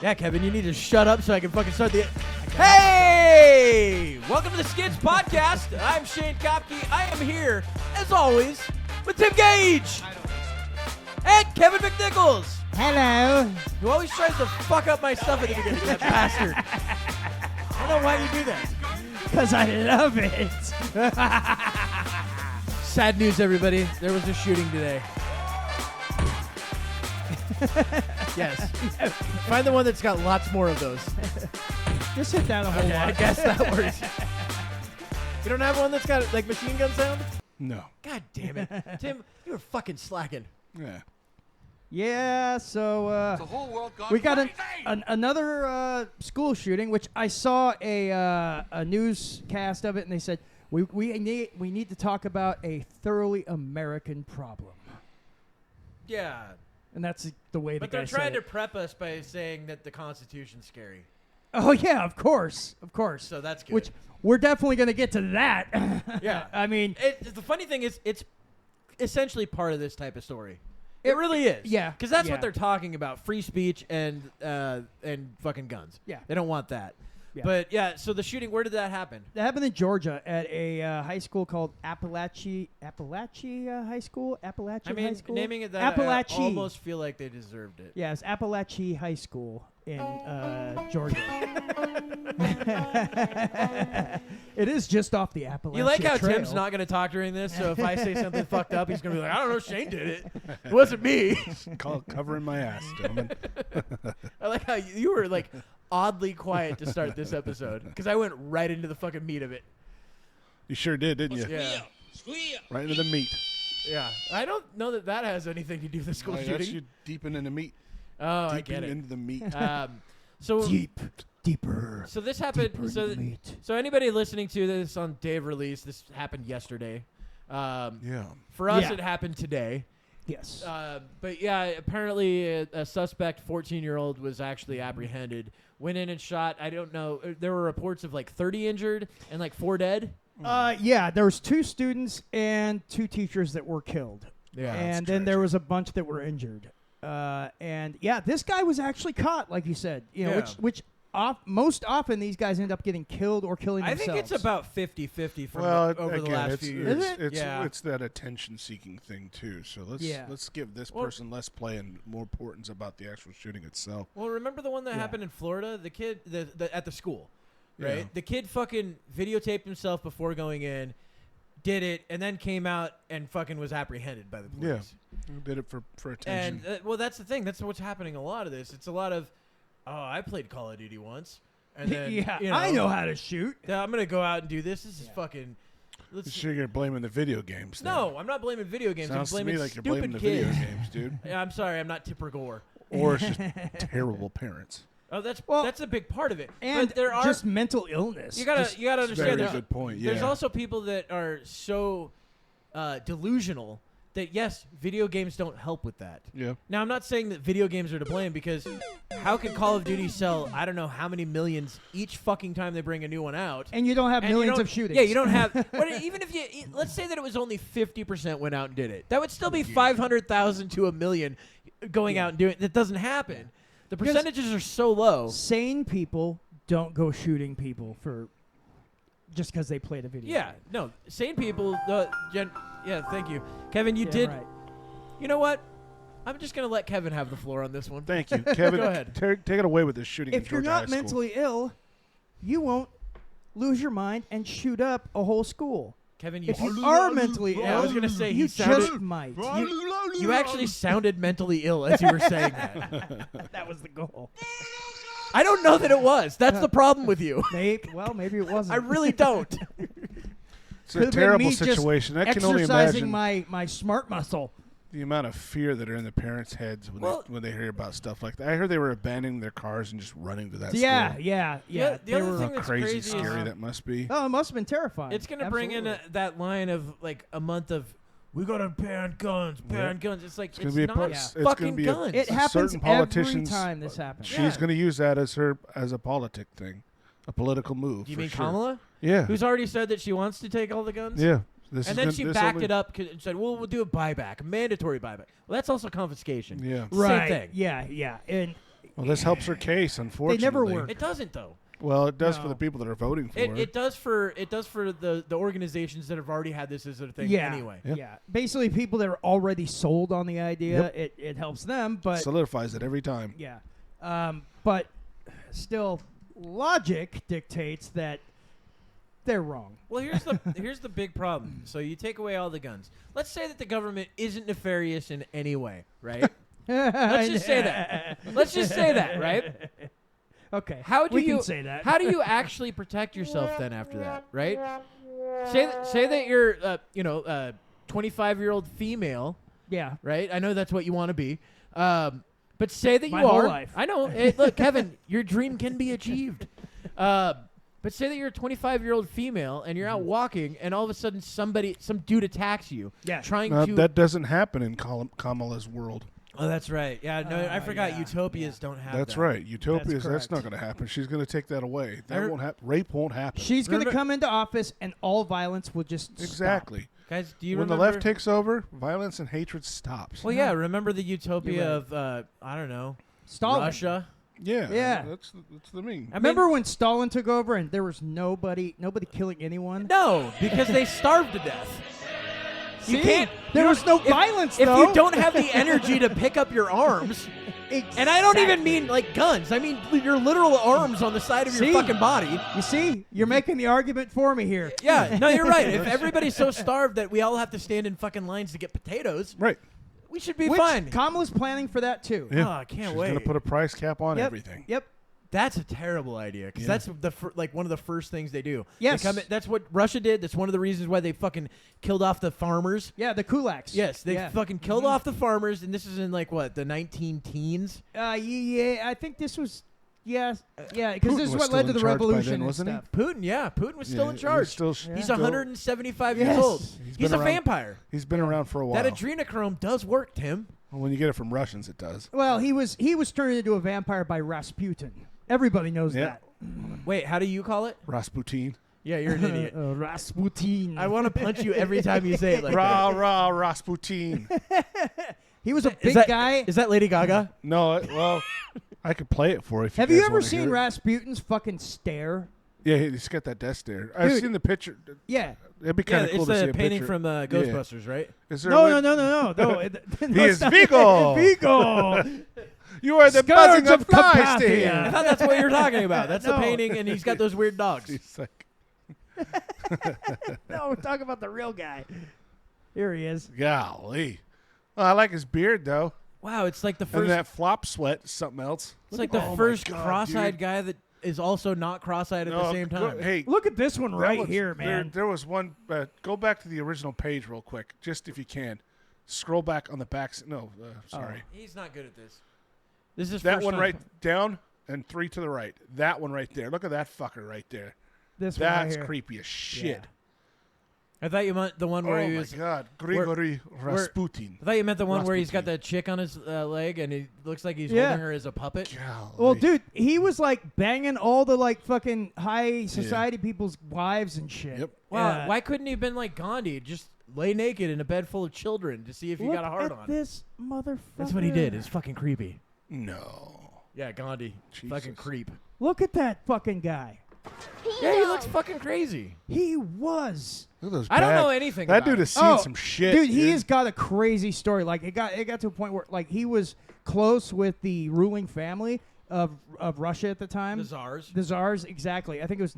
Yeah, Kevin, you need to shut up so I can fucking start the... Hey! Welcome to the SKIDS Podcast. I'm Shane Kopke. I am here, as always, with Tim Gage. And Kevin McNichols. Hello. Who always tries to fuck up my stuff at the beginning, that bastard. I don't know why you do that. Because I love it. Sad news, everybody. There was a shooting today. Yes. Find the one that's got lots more of those. Just hit that a whole lot. I guess that works. You don't have one that's got like machine gun sound? No. God damn it. Tim, you were fucking slacking. Yeah. Yeah, so The whole world gone we got crazy. another school shooting, which I saw a newscast of it, and they said we need to talk about a thoroughly American problem, Yeah. and that's the way But the they're guy trying said to it. prep us by saying that the Constitution's scary. Oh yeah, of course. So that's good. Which we're definitely going to get to that. Yeah. I mean, The funny thing is, it's essentially part of this type of story. It really is. Yeah. Because that's Yeah. what they're talking about, free speech and fucking guns. Yeah. They don't want that. Yeah. But, yeah, so the shooting, where did that happen? that happened in Georgia at a high school called Appalachia High School. Appalachia I mean, High School. naming it that, I Appalachia. almost feel like they deserved it. Yeah, it's Appalachia High School in Georgia. It is just off the Appalachia You like how Trail. Tim's not going to talk during this, so if I say something fucked up, he's going to be like, I don't know, Shane did it. It wasn't me. Covering my ass, gentlemen. I like how you were, like, oddly quiet to start this episode, because I went right into the fucking meat of it. You sure did, didn't you? Yeah. Right into the meat. Yeah. I don't know that that has anything to do with the school That's shooting. you deeping in the meat. Oh, I Deeping get it. into the meat. So Deeper. So this happened. Deeper So, in the meat. so anybody listening to this on day of release, this happened yesterday. Yeah. For us, Yeah. it happened today. Yes. But yeah, apparently a suspect, 14-year-old, was actually apprehended. Went in and shot. I don't know. There were reports of like 30 injured and like 4 dead. Yeah, there was 2 students and 2 teachers that were killed. Yeah, and then there was a bunch that were injured. And yeah, this guy was actually caught, like you said. You know, Yeah. which most often these guys end up getting killed or killing I themselves. think it's about 50-50 from Well, over again, the last it's, few years. It's that attention-seeking thing too. So let's give this Well- person less play and more importance about the actual shooting itself. Well, remember the one that Yeah. happened in Florida? The kid at the school, right? Yeah. The kid fucking videotaped himself before going in, did it, and then came out and fucking was apprehended by the police. Did it for attention. And well, that's the thing. That's what's happening. A lot of this. It's a lot of, I played Call of Duty once, and then yeah, you know, I know how to shoot. I'm gonna go out and do this. This is fucking. Let's. Sure, you're blaming the video games. Then. No, I'm not blaming video games. Sounds I'm to blaming me like you're stupid blaming the kids. video games, dude. Yeah, I'm sorry. I'm not Tipper Gore. Or it's just terrible parents. Oh, that's Well, a big part of it. And but there are just mental illness. you gotta Very understand. good point. Yeah. There's also people that are so delusional that, yes, video games don't help with that. Yeah. Now, I'm not saying that video games are to blame, because how could Call of Duty sell, I don't know how many millions each fucking time they bring a new one out? and you don't have And you millions don't- of shootings. Yeah, you don't have. Even if you, let's say that it was only 50% went out and did it. That would still be 500,000 to 1 million going out and doing it. That doesn't happen. The Because percentages are so low. Sane people don't go shooting people for just because they played a video. Yeah, no, sane people. Yeah, thank you, Kevin. You Yeah, did. right. You know what? I'm just gonna let Kevin have the floor on this one. Thank you, Kevin. Go ahead. Take it away with this shooting. If in you're Georgia not High School. mentally ill, you won't lose your mind and shoot up a whole school. Kevin, If you are mentally Yeah, I was ill, gonna say you he sounded. just might. You actually sounded mentally ill as you were saying that. That was the goal. I don't know that it was. That's the problem with you. Maybe it wasn't. I really don't. It's a Could've been terrible me just situation. I can only exercising imagine my smart muscle. the amount of fear that are in the parents' heads when they hear about stuff like that. I heard they were abandoning their cars and just running to that Yeah, school. yeah. The They other were- thing How that's crazy, crazy scary is that must be. Oh, it must have been terrifying. it's gonna bring in Absolutely. that line of like a month of we gotta ban guns, ban guns. It's like it's, gonna be a not part- it's gonna fucking be a- guns. It happens certain every politicians- time this happens. She's Yeah. going to use that as a politic thing, a political move. You for mean sure. Kamala? Yeah. Who's already said that she wants to take all the guns? Yeah. This And is then gonna- she this backed only- it up and said, well, we'll do a buyback, a mandatory buyback. Well, that's also confiscation. Yeah. Right. Same thing. Yeah, yeah. And Well, this helps her case, unfortunately. work. It doesn't though. Well, it does for No. the people that are voting for her. It does for the organizations that have already had this as a thing anyway. Yep. Yeah. Basically, people that are already sold on the idea, Yep. it helps them. But Solidifies it every time. yeah, but still, logic dictates that they're wrong. Well, here's the big problem. So you take away all the guns. Let's say that the government isn't nefarious in any way, right? Let's just say that. Let's just say that, right? Okay. How do we you can say that? How do you actually protect yourself then after that, right? Say that you're 25-year-old female, Yeah. right? I know that's what you want to be. But say that My you whole are. life. I know. Hey, look, Kevin, your dream can be achieved. But say that you're a 25-year-old female and you're out walking, and all of a sudden some dude attacks you. Yeah. Trying to. That doesn't happen in Kamala's world. Oh, that's right. Yeah, no, I forgot. yeah. Utopias don't have That's that. right. Utopias, that's correct. not going to happen. She's going to take that away. That heard- won't happen. Rape won't happen. She's going to Remember- come into office, and all violence will just Exactly. Guys, do you When remember? the left takes over, violence and hatred stops. Well, yeah. Remember the You're utopia right. of I don't know, Stalin. Russia. Yeah. Yeah. That's the mean. I Remember mean, when Stalin took over and there was nobody killing anyone? no, because they starved to death. You See? can't. There you was no don't- if- violence, If though. you don't have the energy to pick up your arms, and I don't even mean like guns. I mean your literal arms on the side of See? your fucking body. You see, you're making the argument for me here. Yeah, no, you're right. If everybody's so starved that we all have to stand in fucking lines to get potatoes, Right. we should be Which fine. Kamala's planning for that too. Yeah. Oh, I can't She's wait. going to put a price cap on Yep. everything. Yep. That's a terrible idea because Yeah. that's like one of the first things they do. Yes. They that's what Russia did. That's one of the reasons why they fucking killed off the farmers. Yeah, the kulaks. Yes, they Yeah. fucking killed off the farmers, and this is in like what, the 19-teens? Yeah, I think this was. Yeah, because Putin this is was what still led to in the charge by revolution then, and wasn't he? stuff. Putin was still in charge. He's Yeah. 175 Yes. years old. He's He's been a around- vampire. He's been around for a while. That adrenochrome does work, Tim. Well, when you get it from Russians, it does. Well, he was turned into a vampire by Rasputin. Everybody knows Yeah. that. Wait, how do you call it? Rasputin. Yeah, you're an idiot. Rasputin. I want to punch you every time you say it like Rah, that. rah, Rasputin. He was a Is big that- guy. Is that Lady Gaga? No, well, I could play it for you if Have you you guys ever wanna seen hear it. Rasputin's fucking stare? Yeah, he's got that death stare. I've Dude. seen the picture. Yeah. It'd be Yeah, kind of cool it's to see the a painting picture. from Ghostbusters, right? Is there No, a no, way- no, no, no. He is Vigo. Vigo. You are the Scourge buzzing of of flies to Carpathia. I him. thought that's what you were talking about. That's the No. painting, and he's got those weird dogs. He's like, No, we're talking about the real guy. Here he is. golly. Well, I like his beard, though. Wow, it's like the And first. that flop sweat is something else. It's like the Oh my first God, cross-eyed dude. guy that is also not cross-eyed at the same time. Hey, Look at this one that right was- here, man. There was one. Go back to the original page real quick, just if you can. Scroll back on the back. No, sorry. He's not good at this. This is That first one time. right down and 3 to the right. That one right there. Look at that fucker right there. This one right That's here. creepy as shit. I thought you meant the one where Oh he my was. God, Grigori Rasputin. I thought you meant the one where he's got Rasputin. the chick on his leg, and he looks like he's Yeah. holding her as a puppet. Golly. Well, dude, he was like banging all the like fucking high society people's wives and shit. Yep. Wow, Yeah. why couldn't he have been like Gandhi? Just lay naked in a bed full of children to see if you Look got a hard at on. this motherfucker. That's what he did. It's fucking creepy. No. Yeah, Gandhi. Fucking Jesus. creep. Look at that fucking guy. Yeah, he looks fucking crazy. He was. Look at those I don't bad- know anything That about dude him. has seen some shit. Dude, he has got a crazy story. Like it got to a point where like he was close with the ruling family of Russia at the time. The czars. The czars, exactly. I think it was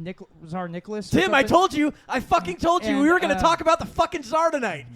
Tsar Nicholas. or Tim, I something. told you. I fucking told you. And, We were going to uh, talk about the fucking czar tonight.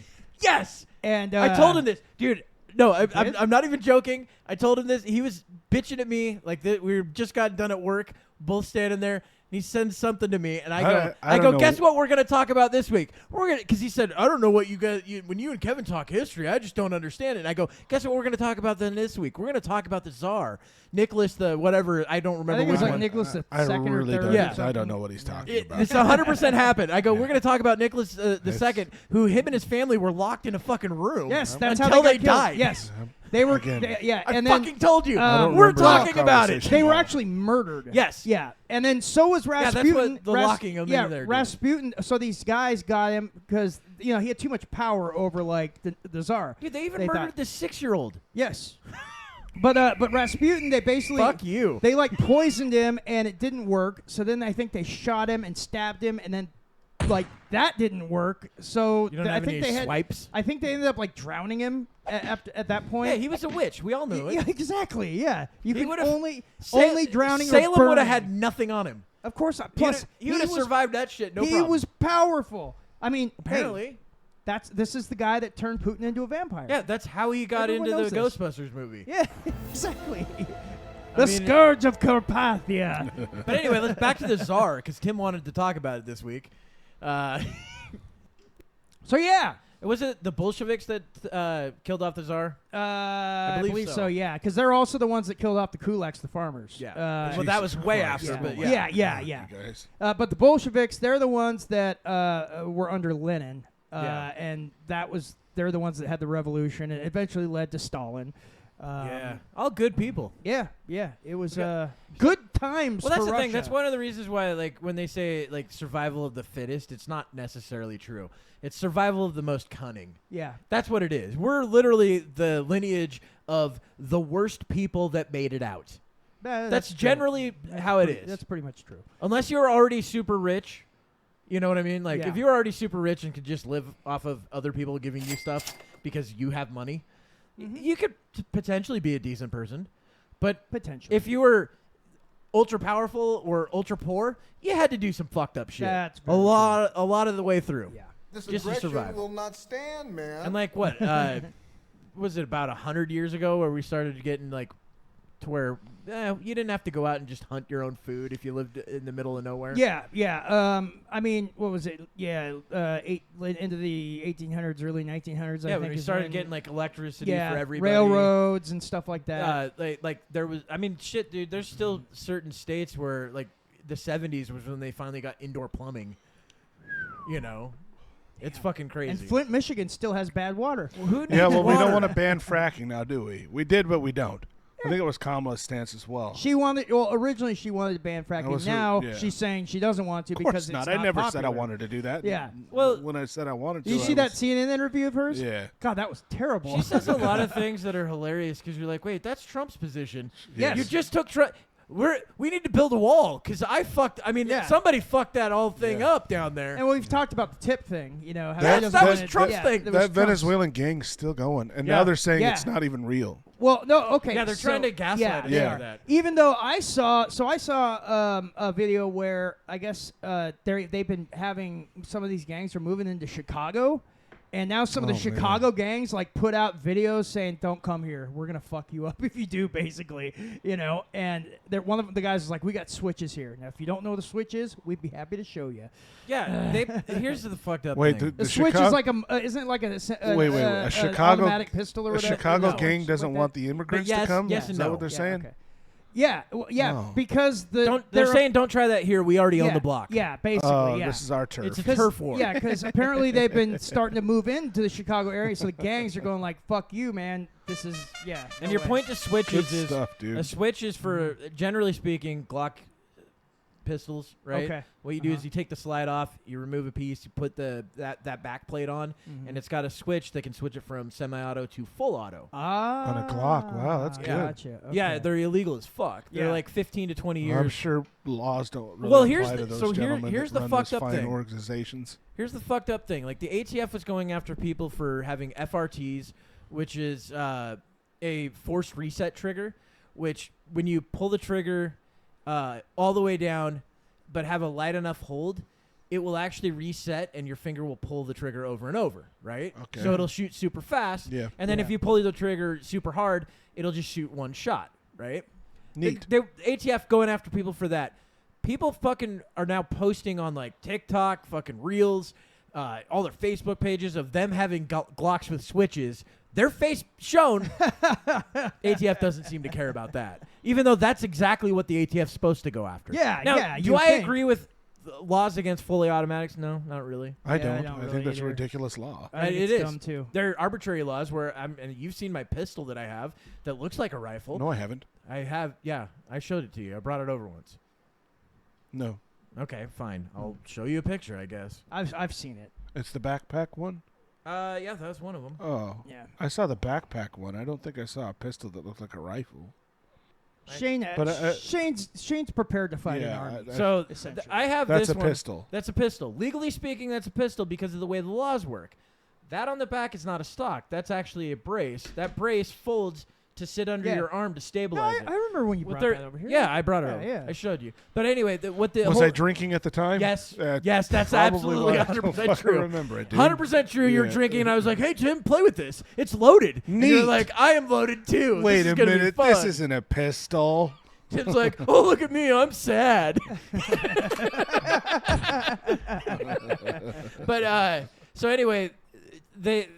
Yes. And I told him this. Dude, no, did? I'm not even joking. I told him this. He was bitching at me. Like, we just got done at work, both standing there. And he sends something to me, and I go, I don't know. guess what we're going to talk about this week? Because he said, I don't know what you guys, when you and Kevin talk history, I just don't understand it. And I go, guess what we're going to talk about then this week? We're going to talk about the Tsar, Nicholas the whatever, I don't I remember think it which was like one. Nicholas the I second really or third. don't. Yeah. or something. I don't know what he's talking about. This 100% happened. I go, we're going to talk about Nicholas the second, who him and his family were locked in a fucking room. Yes, that's until how they they got killed. died. Yes, they were. Again. I and then fucking told you. I don't We're remember that talking about it. conversation. they were Yeah. actually murdered. Yes. Yeah, and then so was that's Rasputin. what the locking him in there did. Rasputin. So these guys got him because he had too much power over like the czar. Dude, they even They murdered thought- the 6-year-old. Yes. But Rasputin, they basically Fuck you. They like poisoned him and it didn't work. So then I think they shot him and stabbed him and then like that didn't work. So You don't have any swipes? I think they ended up like drowning him at that point. Yeah, he was a witch. We all knew it. Yeah, exactly. Yeah, you He could would've- only drowning. or Salem would have burning. had nothing on him. Of course not. Plus, He would have was- survived that shit. No he problem. was powerful. I mean, Apparently. hey, this is the guy that turned Putin into a vampire. Yeah, that's how he got Everyone into the knows this. Ghostbusters movie. Yeah, exactly. The mean- scourge of Carpathia. But anyway, let's back to the Tsar, because Tim wanted to talk about it this week. So yeah, Was it the Bolsheviks that killed off the Tsar? I believe so. so. Yeah, because they're also the ones that killed off the kulaks, the farmers. Yeah. Well, that was way Christ. after, but yeah. yeah. You guys. But the Bolsheviks, they're the ones that were under Lenin, Yeah. and they're the ones that had the revolution, and eventually led to Stalin. Yeah. All good people. Yeah, it was good times. Well, that's for the Russia. thing. That's one of the reasons why, like, when they say like survival of the fittest, it's not necessarily true. It's survival of the most cunning. Yeah, That's what it is. We're literally the lineage of the worst people that made it out. That's true. generally how it is. That's pretty much true. Unless you're already super rich, you know what I mean? Like, Yeah. if you're already super rich and could just live off of other people giving you stuff because you have money, you could potentially be a decent person. But Potentially. if you were ultra powerful or ultra poor, you had to do some fucked up shit. That's a very lot of the way through. Yeah. This Just to aggression survive. will not stand, man. And like what? Was it about 100 years ago where we started getting like to where you didn't have to go out and just hunt your own food if you lived in the middle of nowhere? Yeah. I mean, what was it? Yeah, into the 1800s, early 1900s. I Yeah, think when we is started when- getting like electricity yeah, for everybody. railroads and stuff like that. Like there was, I mean, shit, dude. There's still certain states where like the 70s was when they finally got indoor plumbing. You know, it's fucking crazy. And Flint, Michigan, still has bad water. Who needs Yeah, well, we water? don't want to ban fracking now, do we? We did, but we don't. I think it was Kamala's stance as well. Originally she wanted to ban fracking. was her- Now yeah. she's saying she doesn't want to Of because course it's not. not I never said I popular. wanted to do that. Yeah. Well, when I said I wanted to, Did you I see that was- CNN interview of hers? Yeah. God, that was terrible. She says a lot of things that are hilarious because you're like, wait, that's Trump's position. Yes. You just took Trump. We need to build a wall because Yeah. somebody fucked that whole thing Yeah. up down there. And we've talked about the tip thing, you know. How That- she doesn't that was want it- Trump's yeah, thing. that was That Trump's. Venezuelan gang's still going, and Yeah. now they're saying Yeah. it's not even real. Well, no, okay. Yeah, they're trying to gaslight yeah, us they Yeah. are. that. Even though I saw a video where I guess they've been having some of these gangs are moving into Chicago, and now some of the Oh, man. Chicago gangs like put out videos saying, "Don't come here. We're gonna fuck you up if you do." Basically, you know. And one of the guys is like, "We got switches here. Now, if you don't know what the switch is, we'd be happy to show you." Yeah, here's the fucked up Wait, thing. The switch Chicago- is like isn't it like a Wait, a Chicago- automatic pistol or The whatever. Chicago No, gang like doesn't that. want the immigrants yes- to come. yes Is and that no. what they're saying? Okay. Yeah, Oh. because they're they're saying don't try that here. We already own the block. Yeah, basically. Oh, yeah. this is our turf. It's a 'Cause- turf war. Yeah, because apparently they've been starting to move into the Chicago area, so the gangs are going like, "Fuck you, man. This is And no your way." point to switches Good is stuff, dude. a switch is for generally speaking Glock pistols, right? Okay. What you do is you take the slide off, you remove a piece, you put that back plate on, and it's got a switch that can switch it from semi-auto to full auto. Ah, On a Glock. Wow, that's good. Gotcha. Okay. Yeah, they're illegal as fuck. They're Yeah. like 15 to 20 years. I'm sure laws don't really Well, apply here's to the- those so here- gentlemen here's that the run fucked those up fine thing. organizations. Here's the fucked up thing. Like the ATF was going after people for having FRTs, which is a forced reset trigger, which when you pull the trigger all the way down but have a light enough hold, it will actually reset and your finger will pull the trigger over and over, right? Okay. So it'll shoot super fast. Yeah. And then if Yeah. you pull the trigger super hard, it'll just shoot one shot, right? Neat. The ATF going after people for that. People fucking are now posting on like TikTok, fucking Reels, all their Facebook pages of them having Glocks with switches. Their face shown. ATF doesn't seem to care about that, even though that's exactly what the ATF's supposed to go after. Yeah, Now, yeah, do you I think. agree with laws against fully automatics? No, not really. I Yeah, I don't. don't I really think that's a either. ridiculous law. I think It it's is. dumb too. They're arbitrary laws where and you've seen my pistol that I have that looks like a rifle. No, I haven't. I have. Yeah, I showed it to you. I brought it over once. No. Okay, fine. I'll show you a picture, I guess. I've seen it. It's the backpack one? Yeah, that was one of them. Oh. Yeah. I saw the backpack one. I don't think I saw a pistol that looked like a rifle. Shane, Shane's prepared to fight an army. So I have that's this a one. pistol. That's a pistol. Legally speaking, that's a pistol because of the way the laws work. That on the back is not a stock. That's actually a brace. That brace folds to sit under your arm to stabilize it. I remember when you brought that over here. Yeah, I brought it over. Yeah. I showed you. But anyway, was I drinking at the time? Yes. Yes, that's absolutely 100% true. I remember it, dude. 100% true. You were drinking, and I was like, "Hey, Tim, play with this. It's loaded." And you're Neat. like, "I am loaded too." Wait this a is gonna minute. Be fun. This isn't a pistol. Tim's like, "Oh, look at me. I'm sad." But so anyway, the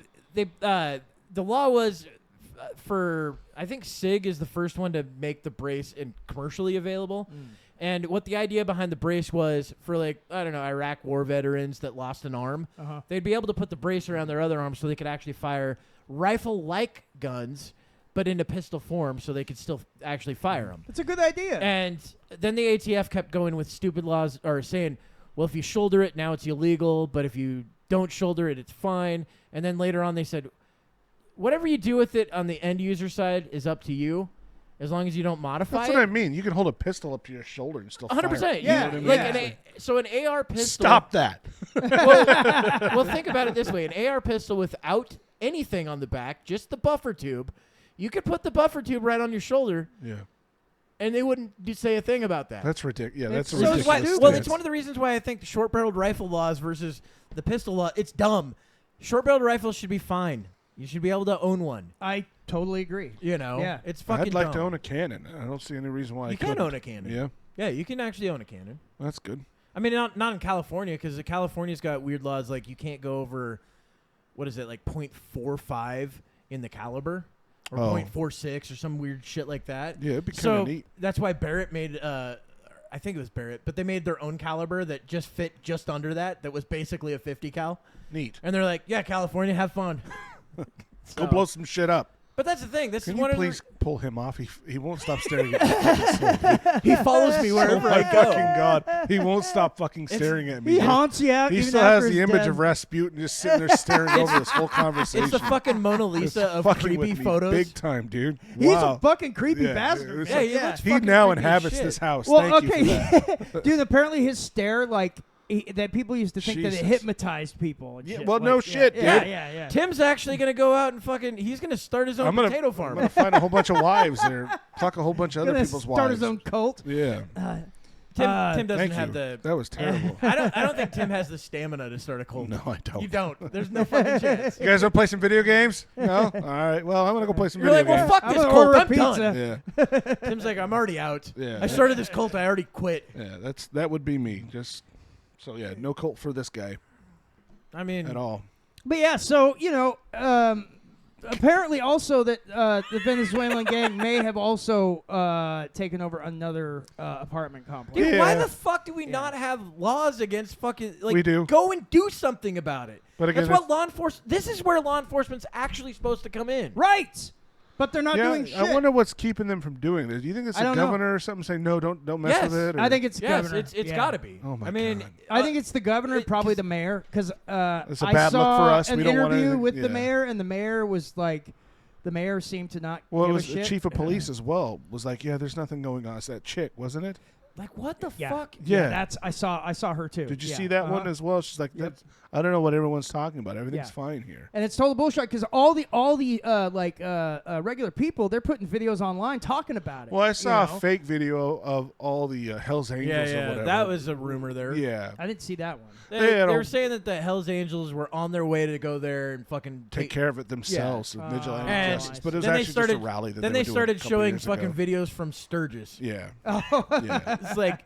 law was for, I think SIG is the first one to make the brace commercially available. And what the idea behind the brace was for, like, I don't know, Iraq war veterans that lost an arm, they'd be able to put the brace around their other arm so they could actually fire rifle-like guns, but in a pistol form so they could still actually fire them. It's a good idea. And then the ATF kept going with stupid laws, or saying, well, if you shoulder it, now it's illegal, but if you don't shoulder it, it's fine. And then later on they said, whatever you do with it on the end user side is up to you, as long as you don't modify That's it. what I mean. You can hold a pistol up to your shoulder and still fire. 100%. Yeah. You know what I mean? Like so an AR pistol. Stop that. Well, think about it this way. An AR pistol without anything on the back, just the buffer tube, you could put the buffer tube right on your shoulder. Yeah. And they wouldn't say a thing about that. That's ridiculous. Yeah, that's a so ridiculous. Well, it's one of the reasons why I think the short-barreled rifle laws versus the pistol law, it's dumb. Short-barreled rifles should be fine. You should be able to own one. I totally agree. You know? Yeah. It's fucking I'd like dumb. to own a cannon. I don't see any reason why I You couldn't. can own a cannon. Yeah. Yeah, you can actually own a cannon. That's good. I mean, not in California, because California's got weird laws, like you can't go over, what is it, like .45 in the caliber? Or .46 or some weird shit like that. Yeah, it'd be kind of neat. That's why Barrett made, I think it was Barrett, but they made their own caliber that just fit just under that was basically a 50 cal. Neat. And they're like, yeah, California, have fun. Go blow some shit up. But that's the thing. This Can is you one please pull him off? He won't stop staring at me. He follows me wherever Oh my I go. fucking God. He won't stop fucking staring at me. He haunts you out. He even still has after the he's image dead. of Rasputin just sitting there staring over this whole conversation. It's the fucking Mona Lisa of Fucking creepy with me photos. big time, dude. He's Wow. a fucking creepy Yeah, bastard. it's Yeah, like- he looks He fucking now creepy as inhabits shit. this house. Well, Thank you for that. dude. Apparently, his stare, like that, people used to think that it Jesus. hypnotized people. And Yeah, shit. well, Like, no shit, yeah, dude. Yeah. Tim's actually going to go out and he's going to start his own potato I'm farm. gonna find a whole bunch of wives there, pluck a whole bunch of other Gonna people's start wives. his own cult. Yeah. Tim doesn't Thank have you. the... That was terrible. I don't think Tim has the stamina to start a cult. No, I don't. You don't. There's no fucking chance. You guys want to play some video games? No? All right. Well, I'm going to go play some You're video like, well, games. fuck I'm this gonna cult. order a I'm done. pizza. Yeah. Tim's like, I'm already out. Yeah. I started this cult. I already quit. Yeah, that would be me. Just so yeah, no cult for this guy I mean, at all. But yeah, so apparently also that the Venezuelan gang may have also taken over another apartment complex. dude, why Yeah. the fuck do we not have laws against fucking like? We do. Go and do something about it. But again, that's what law enforcement. This is where law enforcement's actually supposed to come in. Right. But they're not doing shit. I wonder what's keeping them from doing this. Do you think it's I the don't know. governor or something saying no, don't mess Yes. with it? Or? I think it's the Yes, governor. it's Yeah. got to be. Oh my I mean, God. I think it's the governor, it- probably 'cause- the mayor, because It's a I bad look saw for us. an We don't want interview anything- with the yeah. mayor, and the mayor was like, the mayor seemed to not Well, it give was a the shit. chief of police as well. Was like, yeah, there's nothing going on. It's that chick, wasn't it? like what the Yeah. fuck? Yeah. That's I saw her too. Did you Yeah. see that one Uh-huh. as well? She's like, Yep. that's, I don't know what everyone's talking about. Everything's Yeah. fine here. And it's total bullshit because all the regular people, they're putting videos online talking about it. Well, I saw you know? a fake video of all the Hell's Angels Yeah, or yeah. whatever. That was a rumor there. Yeah. I didn't see that one. They I were don't- saying that the Hells Angels were on their way to go there and fucking Take care of it themselves. Yeah. Vigilante And justice. But it was then they actually started just a rally that then they they were doing started a couple showing years fucking ago. videos from Sturgis. Yeah. Oh, Yeah. It's like,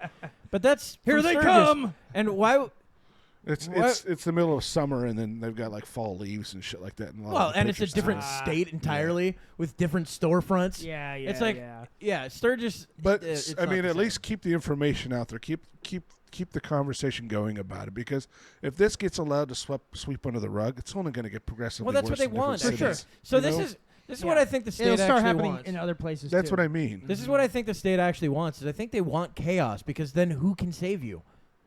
but that's Here from they Sturgis. come. And why? It's What? it's the middle of summer and then they've got like fall leaves and shit like that. And a lot Well, of the and it's a pictures, different too. state entirely with different storefronts. yeah, yeah. It's like, yeah. yeah, Sturgis. But it's I not mean, the at same. least keep the information out there. Keep the conversation going about it, because if this gets allowed to sweep under the rug, it's only going to get progressively Well, that's worse what they in different want. cities, sure. So you this know? is what I think the state It'll start actually happening wants. in other places. That's too. what I mean. This is what I think the state actually wants. Is I think they want chaos because then who can save you?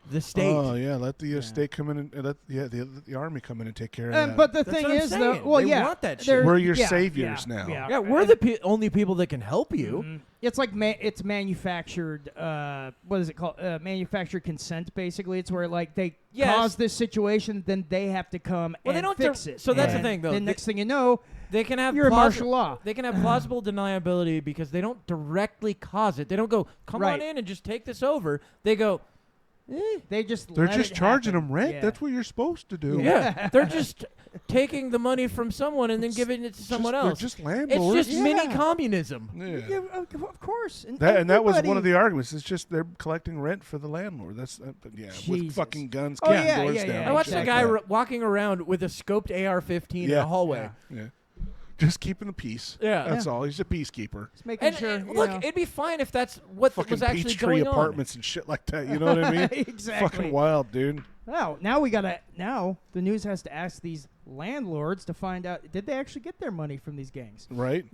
the state. Oh yeah, let the state come in and let the army come in and take care of that. But the That's thing what I'm is, though, saying. well, They yeah, want that shit. they're- We're your yeah, saviors yeah, now. Yeah, Yeah, we're the only people that can help you. Mhm. It's like it's manufactured. What is it called? Manufactured consent. Basically, it's where like they cause this situation, then they have to come Well, they and don't fix it. so that's the And thing, though. Then next thing you know, They can have you're in martial law. They can have plausible deniability because they don't directly cause it. They don't go, come on Right. in and just take this over. They go, They just They're let just it charging happen. them rent. Yeah. That's what you're supposed to do. yeah. They're just taking the money from someone and then giving it to someone They're else. just It's landlords. just mini communism. Yeah. Yeah, of course. And That was one everybody- of the arguments. It's just they're collecting rent for the landlord. That's with Jesus. fucking guns, Oh, kicking yeah, doors yeah, down. yeah, I watched exactly. a guy walking around with a scoped AR-15 in Yeah. a hallway. Yeah. Just keeping the peace. Yeah. That's all. He's a peacekeeper. Just making And, sure. and you look, know. it'd be fine if that's what Fucking was actually Peachtree going apartments and shit like that. You know what I mean? Exactly. Fucking wild, dude. Now we gotta. Now the news has to ask these landlords to find out did they actually get their money from these gangs. Right?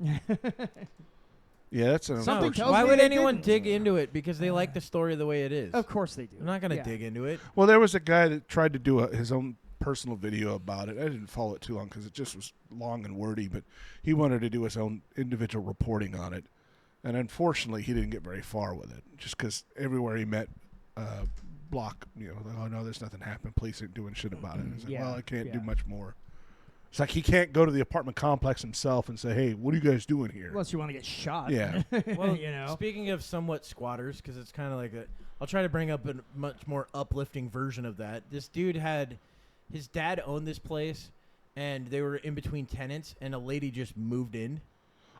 Yeah, that's an Something unfortunate. tells Why me would they anyone didn't. dig into it? Because they like the story the way it is. Of course they do. I'm not going to Yeah. dig into it. Well, there was a guy that tried to do his own personal video about it. I didn't follow it too long because it just was long and wordy, but he wanted to do his own individual reporting on it. And unfortunately, he didn't get very far with it just because everywhere he met, block, like, oh, no, there's nothing happened. Police aren't doing shit about it. It's like, Yeah, well, I can't do yeah. much more. It's like he can't go to the apartment complex himself and say, hey, what are you guys doing here? Unless you want to get shot. Yeah. Well, you know. speaking of somewhat squatters, because it's kind of like I'll try to bring up a much more uplifting version of that. This dude his dad owned this place, and they were in between tenants, and a lady just moved in.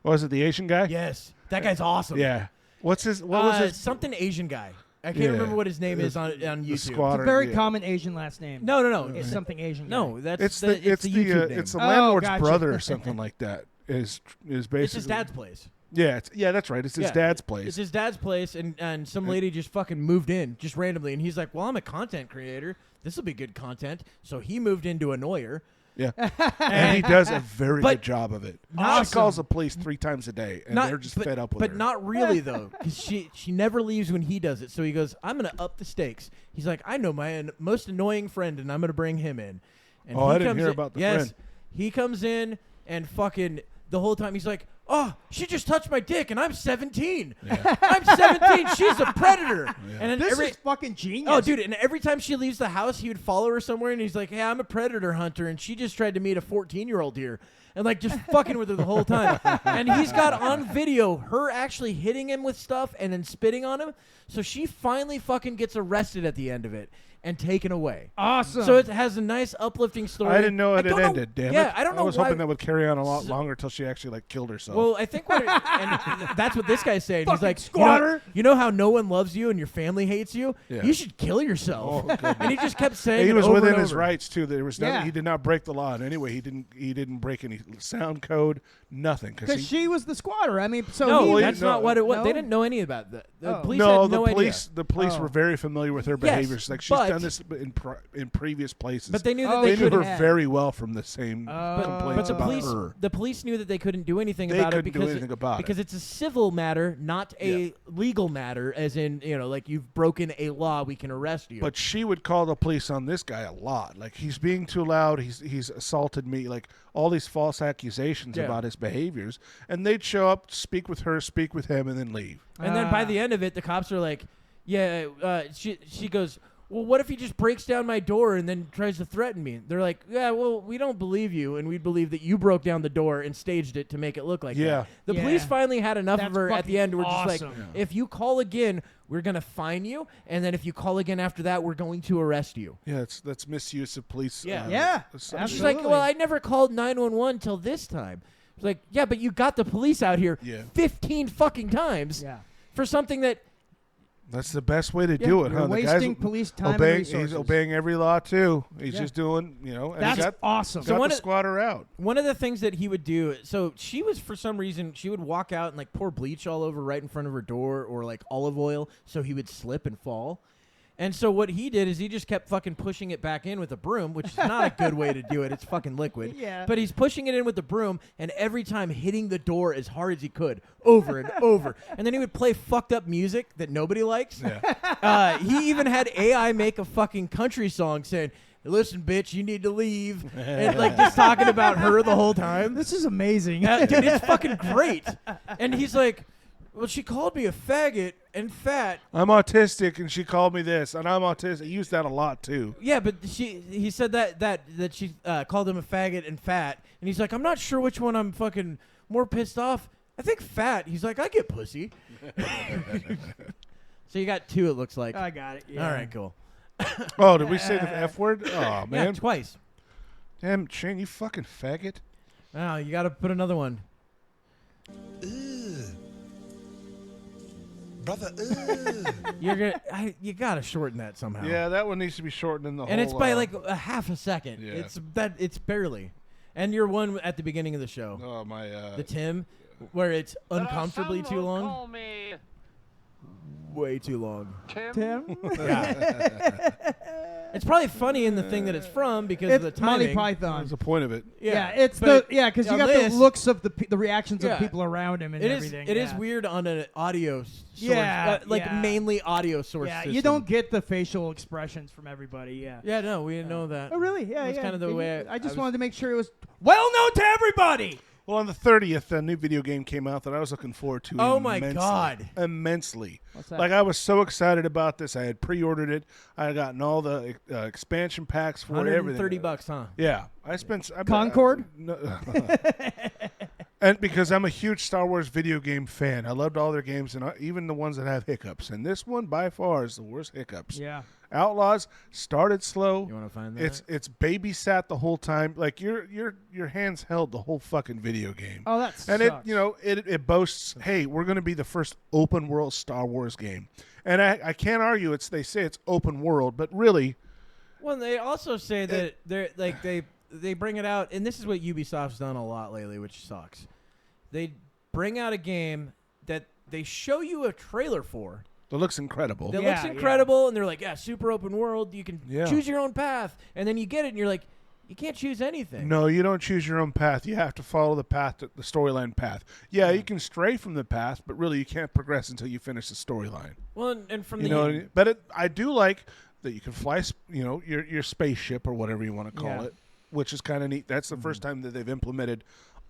Oh, is it the Asian guy? Yes, that guy's awesome. Yeah. What was his? Something Asian guy. I can't Yeah. remember what his name is on The YouTube. squatter. It's a very yeah. common Asian last name. No. It's something Asian. No, guy. that's It's the YouTube name. it's the Oh, landlord's gotcha. brother or something like that. Is basically It's his dad's place. Yeah, that's right. It's his Yeah. dad's place. It's his dad's place, and some lady just fucking moved in just randomly, and he's like, "Well, I'm a content creator. This will be good content." So he moved in to annoy her. Yeah, and he does a very But- good job of it. Awesome. She calls the police 3 times a day, and they're just fed up with her. But not really though, because she never leaves when he does it. So he goes, "I'm gonna up the stakes." He's like, "I know my most annoying friend, and I'm gonna bring him in." And Oh, he I didn't comes hear in- about the yes, friend. he comes in and fucking the whole time he's like, "Oh, she just touched my dick, and I'm 17. I'm 17. She's a predator." And then This is fucking genius. Oh, dude, and every time she leaves the house, he would follow her somewhere, and he's like, "Hey, I'm a predator hunter, and she just tried to meet a 14-year-old here." And, like, just fucking with her the whole time. And he's got on video her actually hitting him with stuff and then spitting on him. So she finally fucking gets arrested at the end of it and taken away. Awesome. So it has a nice uplifting story. I didn't know it don't had ended. Damn yeah, it! I don't know I was why. hoping that would carry on a lot longer until she actually killed herself. Well, I think and that's what this guy's saying. He's Fucking like, squatter. You know how no one loves you and your family hates you? Yeah. You should kill yourself. Oh, goodness. And he just kept saying he it was over within and his over. rights too. There was Yeah. he did not break the law in any way. He didn't break any sound code, nothing. because she was the squatter. I mean, so No, he that's no, not what it was. no? They didn't know any about that. The Oh. police no, had the no police idea. the police Oh. were very familiar with her Yes, behaviors. Like she's but- done this in previous places. But they knew that Oh, they they knew couldn't. her very well from the same But complaints the about police her. knew that they couldn't do anything They about it couldn't do because anything about it. because it's a civil matter, not a legal matter. As in, like you've broken a law, we can arrest you. But she would call the police on this guy a lot. Like he's being too loud. He's assaulted me. Like all these false accusations Yeah. about his behaviors, and they'd show up, speak with her, speak with him, and then leave. And then by the end of it, the cops are like, "Yeah." She goes, "Well, what if he just breaks down my door and then tries to threaten me?" They're like, "Yeah, well, we don't believe you, and we believe that you broke down the door and staged it to make it look like Yeah. that." The Yeah. police finally had enough That's of her at fucking the end. We're just like, awesome. "If you call again, we're gonna fine you, and then if you call again after that, we're going to arrest you." Yeah, that's misuse of police. Yeah. Yeah, assumption. She's like, Absolutely. "Well, I never called 911 till this time." It's like, "Yeah, but you got the police out here Yeah. 15 fucking times Yeah. for something that." That's the best way to do it, You're huh? wasting the guy's police time and obeying, resources. He's obeying every law too. He's Yeah. just doing, and That's he got, awesome. got one the of- squatter out. One of the things that he would do, so she was, for some reason, she would walk out and like pour bleach all over right in front of her door or like olive oil so he would slip and fall. And so what he did is he just kept fucking pushing it back in with a broom, which is not a good way to do it. It's fucking liquid. Yeah. But he's pushing it in with the broom, and every time hitting the door as hard as he could, over and over. And then he would play fucked up music that nobody likes. Yeah. He even had AI make a fucking country song saying, "Listen, bitch, you need to leave," and like just talking about her the whole time. This is amazing. Dude, it's fucking great. And he's like, "Well, she called me a faggot and fat." I'm autistic, and she called me this, and I'm autistic. I use that a lot too. Yeah, but he said that she called him a faggot and fat, and he's like, "I'm not sure which one I'm fucking more pissed off. I think fat." He's like, "I get pussy." So you got 2, it looks like. I got it. Yeah. All right, cool. Oh, did we say the F word? Oh, man. Yeah, twice. Damn, Shane, you fucking faggot. Oh, you got to put another one. Brother, You got to shorten that somehow. Yeah, that one needs to be shortened in the whole... And it's by like a half a second. Yeah. It's barely. And your one at the beginning of the show. Oh, my... The Tim, where it's uncomfortably too long. Call me Way too long. Tim? Yeah. It's probably funny in the thing that it's from because of the It's timing. Monty Python. What's the point of it? Yeah, it's But because you got this- the looks of the reactions Yeah. of people around him and It is. everything. It is yeah. weird on an audio source. Yeah, Like yeah. mainly audio source. Yeah, system. you don't get the facial expressions from everybody. Yeah. Yeah, no, we didn't know that. Oh, really? Yeah, That's yeah. kind of the way I just was- wanted to make sure it was well known to everybody. Well, on the 30th, a new video game came out that I was looking forward to Oh, my immensely. God. Immensely. What's that? Like, I was so excited about this. I had pre-ordered it. I had gotten all the expansion packs for it, everything. $130, huh? Yeah. Concord? No, and because I'm a huge Star Wars video game fan. I loved all their games, and even the ones that have hiccups. And this one, by far, is the worst hiccups. Yeah. Outlaws started slow. You want to find that? It's babysat the whole time. Like your hands held the whole fucking video game. Oh, that and sucks. it boasts, hey, we're going to be the first open world Star Wars game. And I can't argue they say it's open world, but really Well, they also say that they're like they bring it out, and this is what Ubisoft's done a lot lately, which sucks. They bring out a game that they show you a trailer for. it looks incredible. That Yeah, looks incredible, and they're like, yeah, super open world. You can Yeah. choose your own path, and then you get it, and you're like, you can't choose anything. No, you don't choose your own path. You have to follow the path, the storyline path. Yeah, you can stray from the path, but really you can't progress until you finish the storyline. Well, and from You the know what I mean? But I do like that you can fly, your spaceship or whatever you want to call Yeah. it, which is kind of neat. That's the first time that they've implemented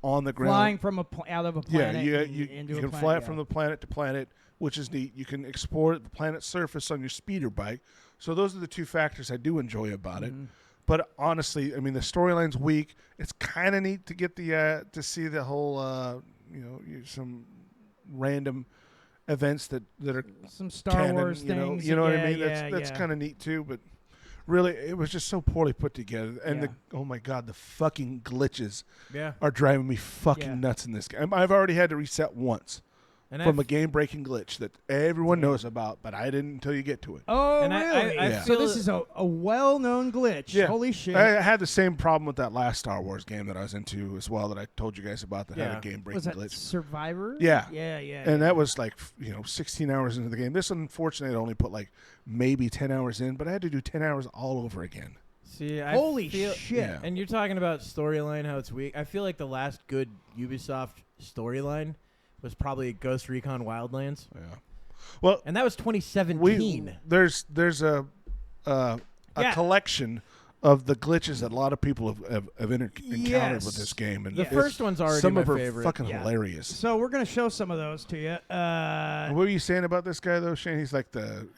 on the ground. Flying from out of a Yeah, planet. you into a can planet, fly it yeah. from the planet to planet, which is neat. You can explore the planet's surface on your speeder bike. So those are the two factors I do enjoy about it. But honestly, I mean, the storyline's weak. It's kind of neat to get to see the whole, some random events that are Some Star canon, Wars you know, things. you know what yeah, I mean? Yeah, That's yeah. kind of neat too, but really it was just so poorly put together. And Yeah. oh my god, the fucking glitches yeah, are driving me fucking Yeah. nuts in this game. I've already had to reset once and from a game-breaking glitch that everyone knows about, but I didn't until you get to it. Oh, And really? I Yeah. So feel this is a well-known glitch. Yeah. Holy shit. I had the same problem with that last Star Wars game that I was into as well that I told you guys about that had Yeah. a game-breaking Was that glitch. Survivor? Yeah. Yeah, yeah. And that was like 16 hours into the game. This, unfortunately, I only put like maybe 10 hours in, but I had to do 10 hours all over again. See, Holy feel, shit. Yeah. And you're talking about storyline, how it's weak. I feel like the last good Ubisoft storyline was probably Ghost Recon Wildlands, Yeah. Well, and that was 2017. there's a Yeah. collection of the glitches that a lot of people have encountered Yes. with this game, and The it's- first one's already some my of them favorite. are fucking Yeah. hilarious. So we're gonna show some of those to you. What were you saying about this guy though, Shane? He's like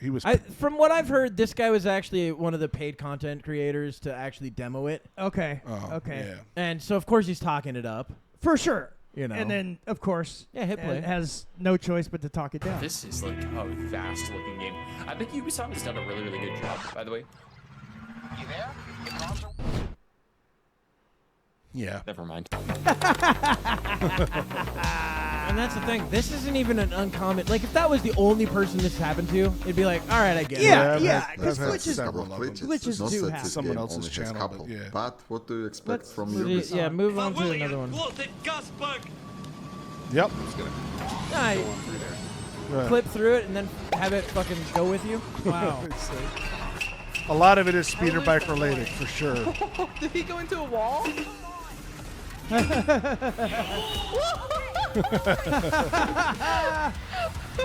he was. From what I've heard, this guy was actually one of the paid content creators to actually demo it, Okay. Oh, okay. Yeah. and so of course he's talking it up. For sure. You know. And then, of course, Yeah, hit play. it has no choice but to talk it down. This is like a vast looking game. I think Ubisoft has done a really, really good job, by the way. You there? Yeah. Never mind. And that's the thing. This isn't even an uncommon. Like if that was the only person this happened to, it'd be like, all right, I get Yeah, it. yeah, I've 'cause had glitches- several of them. glitches Not do that happen. this Someone game else's only has channel, couple, but yeah. but what do you expect Let's from move Ubisoft? Yeah, move on to another one. Yep. Nah, Right. clip through it and then have it fucking go with you. Wow. A lot of it is speeder bike related, for sure. Did he go into a wall?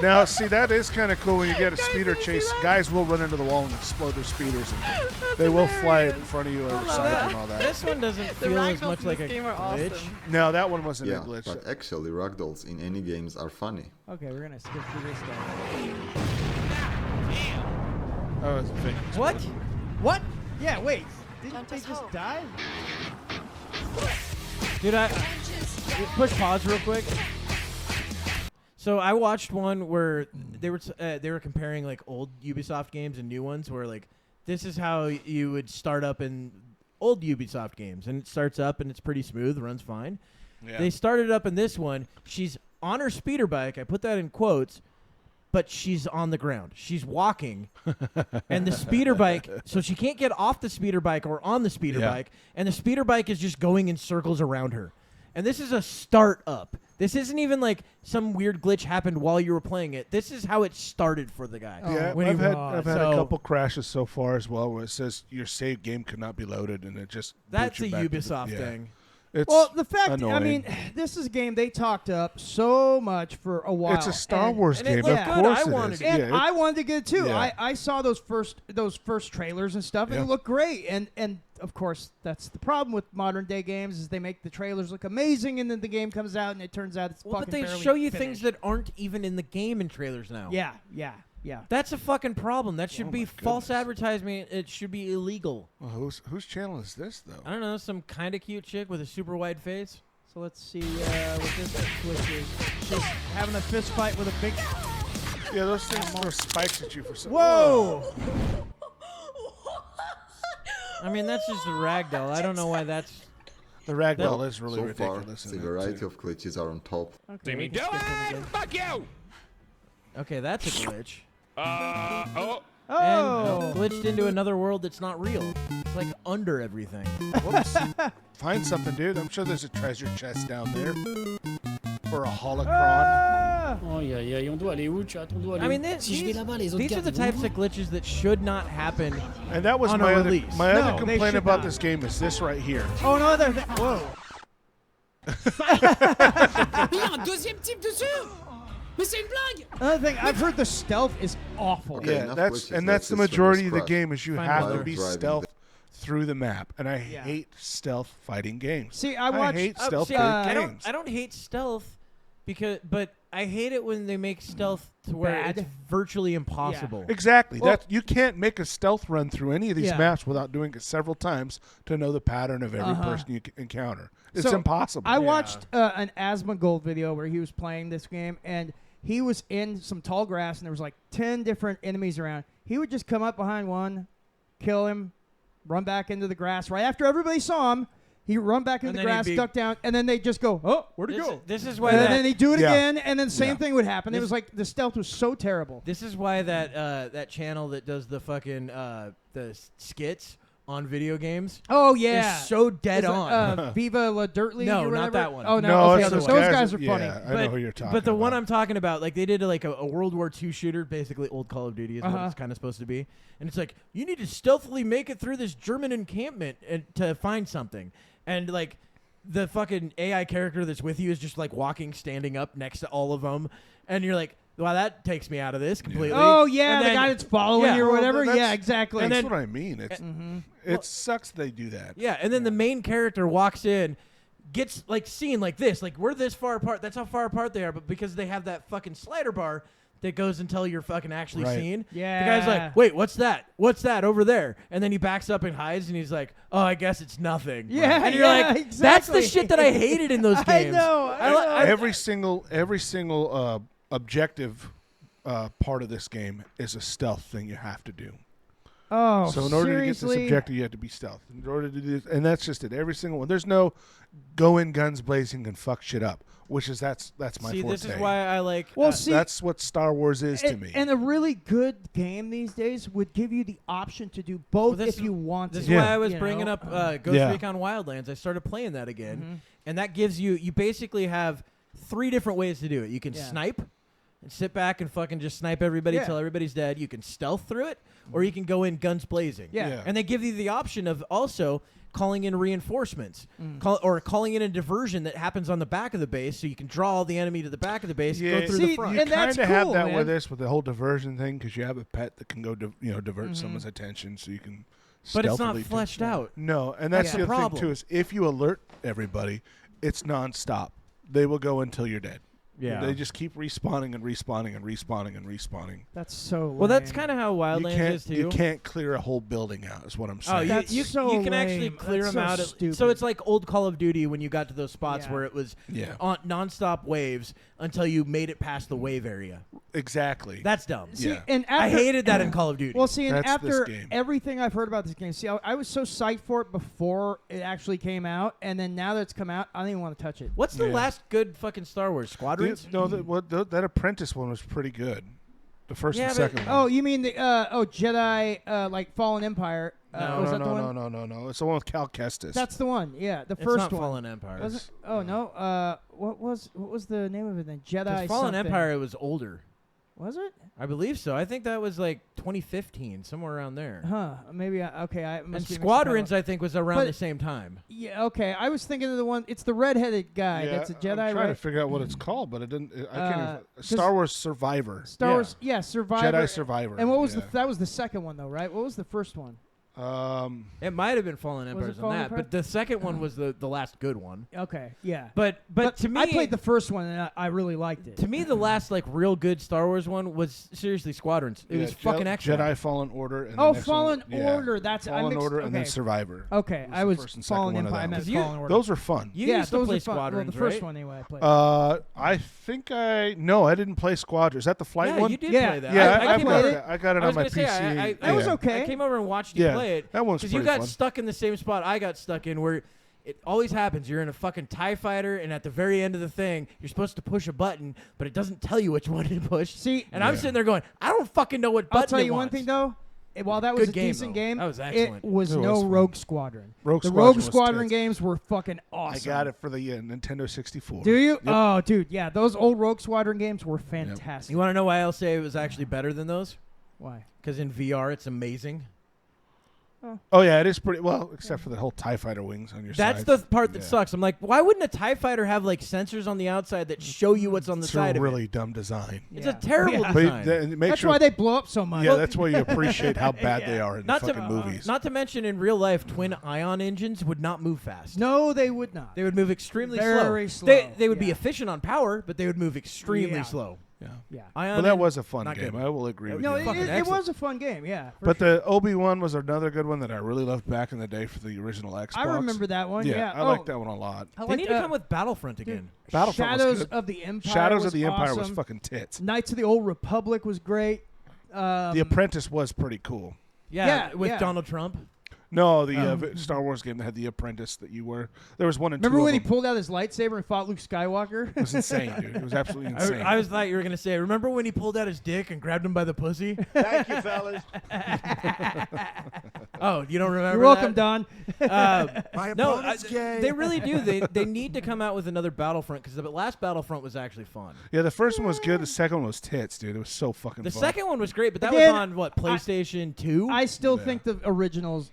Now, see, that is kind of cool when you get a speeder chase. Guys will run into the wall and explode their speeders, and they will fly in front of you over sides and all that. This one doesn't feel as ragdolls much in like a this game are glitch. awesome. No, that one wasn't a Yeah, glitch. but actually ragdolls in any games are funny. Okay, we're gonna skip through this guy. Oh, it's a fake. What? What? Yeah, wait. Didn't Don't they just just hope. die? Dude, push pause real quick. So I watched one where they were comparing like old Ubisoft games and new ones, where like this is how you would start up in old Ubisoft games, and it starts up and it's pretty smooth, runs fine. Yeah. They started up in this one. She's on her speeder bike. I put that in quotes, but she's on the ground. She's walking, and the speeder bike. So she can't get off the speeder bike or on the speeder bike, and the speeder bike is just going in circles around her. And this is a start up. This isn't even like some weird glitch happened while you were playing it. This is how it started for the guy. Yeah, When I've he- had a So- couple crashes so far as well where it says your save game could not be loaded, and it just That's boots a you back to Ubisoft the, thing. It's Well, the fact, annoying. I mean, this is a game they talked up so much for a while. it's a Star and- Wars and it game. looked Of good. course I it wanted is. it. And Yeah, I wanted to get it too. yeah. I saw those first trailers and stuff, and Yeah. it looked great. And of course, that's the problem with modern day games is they make the trailers look amazing, and then the game comes out and it turns out it's Well, fucking but they barely show you finished. things that aren't even in the game in trailers now. Yeah. That's a fucking problem. That should Oh be my false goodness. advertisement. It should be illegal. Well, whose channel is this though? I don't know, some kind of cute chick with a super wide face. So let's see what this glitch is. She's having a fist fight with a big. Yeah, those things throw spikes at you for some. Whoa! I mean, that's just a ragdoll. I don't know why that's. The ragdoll is really So far, ridiculous. the in variety that too. of glitches are on top. Okay, me we can skip them again. Fuck you! Okay, that's a glitch. Oh. Oh! And glitched into another world that's not real. It's like under everything. Whoops. Find something, dude. I'm sure there's a treasure chest down there. Or a holocron. Ah! Aïe aïe aïe, on doit aller où, chat? On doit aller I mean, où? Si je vais là-bas, les autres these are the gars types of glitches that should not happen. And that was on my a other, release. my No, other they complaint should about not. this game is this right here. Oh no! Whoa! Mais il y a un deuxième type dessus! Mais c'est une blague! Another thing, I've heard the stealth is awful. Okay, Yeah, enough that's glitches. and Let's that's the just finish majority of the Crash. game is you Find have out. to be Driving stealth through the map, and I Yeah. hate stealth fighting games. See, I watched. hate stealth See, based I games. don't hate stealth but I hate it when they make stealth to where Bad. it's virtually impossible. Exactly. Well- That you can't make a stealth run through any of these Yeah. maps without doing it several times to know the pattern of every Uh-huh. person you encounter. It's So, impossible. I watched an Asmongold video where he was playing this game, and he was in some tall grass, and there was like 10 different enemies around. He would just come up behind one, kill him, run back into the grass. Right after everybody saw him, he'd run back into And the then he'd grass, be- duck down, and then they'd just go, oh, where'd he This, go? this is why And that, then he'd do it Yeah. again, and then the same Yeah. thing would happen. It This- was like the stealth was so terrible. this is why that channel that does the fucking the skits on video games Oh, yeah. is so dead It's on. like, Viva La Dirt League No, or not whatever. that one. Oh, no. no, okay, it's those those guys are funny. Yeah, I know who you're talking But the one about. I'm talking about, like they did like a World War II shooter, basically old Call of Duty is what Uh-huh. it's kind of supposed to be. And it's like, you need to stealthily make it through this German encampment and to find something. And like the fucking AI character that's with you is just like walking, standing up next to all of them. And you're like, wow, that takes me out of this completely. Oh, yeah, And the then- guy that's following yeah. you or Well, whatever. that's- Yeah, exactly. That's then- what I mean. It's it sucks they do that. Yeah, and then the main character walks in, gets like seen like this, like we're this far apart. That's how far apart they are. But because they have that fucking slider bar that goes until you're fucking actually Right. seen, Yeah. the guy's like, wait, what's that? What's that over there? And then he backs up and hides, and he's like, oh, I guess it's nothing. Yeah, and you're yeah, like, that's the exactly. shit that I hated in those I games. know. I know. Every single objective part of this game is a stealth thing you have to do. Oh, So in order to get seriously? this objective, you have to be stealth. In order to do this, and that's just it. Every single one. There's no go in guns blazing and fuck shit up. Which is that's my See, forte. this is why I like. Well, see, That's what Star Wars is to and, me. and a really good game these days would give you the option to do both Well, this if you want This to. is why Yeah. I was You bringing know? up Ghost Yeah. Recon Wildlands. I started playing that again, Mhm. and that gives you basically have 3 different ways to do it. You can Yeah. snipe, and sit back and fucking just snipe everybody Yeah. till everybody's dead. You can stealth through it, or you can go in guns blazing. Yeah. And they give you the option of also calling in reinforcements, or calling in a diversion that happens on the back of the base, so you can draw all the enemy to the back of the base, go through the See, front. You And that's kind of have cool, that man. with this, with the whole diversion thing, because you have a pet that can go, divert someone's attention, so you can. But it's not stealthily fleshed out. No, and that's That's the the other thing problem. too. Is if you alert everybody, it's nonstop. They will go until you're dead. Yeah. They just keep respawning and respawning and respawning and respawning. That's so lame. Well, that's kind of how You Wildlands is too. can't clear a whole building out. Is what I'm Oh, saying. you, That's you, so you can actually lame. clear That's them so out. stupid. So it's like old Call of Duty when you got to those spots Yeah. where it was Yeah. on nonstop waves until you made it past the wave area. Exactly. That's dumb. See, Yeah. and I after, hated that in Call of Duty. Well, see, and That's this after game. everything I've heard about this game, see, I was so psyched for it before it actually came out, and then now that it's come out, I don't even want to touch it. What's the Yeah. last good fucking Star Wars? Squadrons? That Apprentice one was pretty good. The first Yeah, and but- second Oh, one. you mean the Jedi like Fallen Empire? No, was that the one? No. It's the one with Cal Kestis. That's the one. Yeah, the It's first not one. Fallen Empire. Was it? Oh no. What was the name of it then? Jedi. Because Fallen something. Empire was older. Was it? I believe so. I think that was like 2015, somewhere around there. Huh? Maybe. Okay. I And must be mixing Squadrons, that up. I think, was around But- the same time. Yeah. Okay. I was thinking of the one. It's the redheaded guy. Yeah, That's a Jedi, I'm trying right? to figure out what it's called, but it didn't. I can't. Even, 'cause Star Wars Survivor. Star Yeah. Wars. Yeah. Survivor. Jedi Survivor. And what was yeah. that was the second one though, right? What was the first one? It might have been Fallen Was it Empires on Fallen that, Empire? but the second one was the last good one. Okay. Yeah. But to me, I played the first one and I really liked it. to me the last like real good Star Wars one was seriously Squadrons. It Yeah, was fucking excellent. Jedi Fallen Order. And the Oh, next Fallen one, yeah. Order. That's I Fallen mixed, Order and then okay. Survivor. Okay, was I the was first and second Fallen one of Empire. I that meant 'Cause you- Fallen Order. Those are fun. You yeah, used to those play are fun. Well, Squadrons, the first right? one anyway. I played. I think I didn't play Squadron. Is that the flight Yeah, one? you did Yeah. play that. Yeah, I I've came got over. that. I got it I on was my gonna say, PC. That was yeah. okay. I came over and watched you Yeah, play it. that one's because you pretty got fun. stuck in the same spot I got stuck in, where it always happens. You're in a fucking TIE fighter, and at the very end of the thing, you're supposed to push a button, but it doesn't tell you which one to push. See, and I'm Yeah. sitting there going, I don't fucking know what button I'll tell it you one wants. thing though. While that was Good a game, decent though. game, That was it excellent. was It no was fun. Rogue Squadron. Rogue the Squadron Rogue was Squadron tits. games were fucking awesome. I got it for the Nintendo 64. Do you? Yep. Oh, dude, yeah, those old Rogue Squadron games were fantastic. You want to know why I'll say it was actually better than those? Why? Because in VR, it's amazing. Oh yeah, it is pretty well, except for the whole TIE Fighter wings on your That's sides. the part that Yeah. sucks. I'm like, why wouldn't a TIE fighter have like sensors on the outside that show you what's on the It's side a of really dumb design. it? It's Yeah. a terrible Yeah. design. But make That's sure, why they blow up so much. yeah, that's why you appreciate how bad Yeah. they are in not the to fucking movies. not to mention in real life, twin ion engines would not move fast. No, they would not. They would move extremely Very slow. slow, They would be yeah. efficient on power, but they would move extremely Yeah. slow. yeah. Yeah. Ion But that en- was a fun not game. good. I will agree with No, you. it, Fucking it excellent. was a fun game. Yeah. for But sure. the Obi-Wan was another good one that I really loved back in the day for the original Xbox. I remember that one. Yeah. I like that one a lot. I They need to liked, come with Battlefront dude, again. Battlefront was Shadows good. of the Empire. Shadows was of the Empire was awesome. fucking tits. Knights of the Old Republic was great. The Apprentice was pretty cool. Yeah, with yeah. Donald Trump. No, the Star Wars game that had the Apprentice that you were. There was one and Remember two when he of them. pulled out his lightsaber and fought Luke Skywalker? It was insane, dude. It was absolutely insane. I was thought you were gonna say. Remember when he pulled out his dick and grabbed him by the pussy? Thank you, fellas. Oh, you don't remember? You're welcome, that? Don. My No, opponent's gay. they really do. They need to come out with another Battlefront because the last Battlefront was actually fun. Yeah, the first one was good. The second one was tits, dude. It was so fucking The fun. second one was great, but that Again, was on what PlayStation 2. I still Yeah. think the original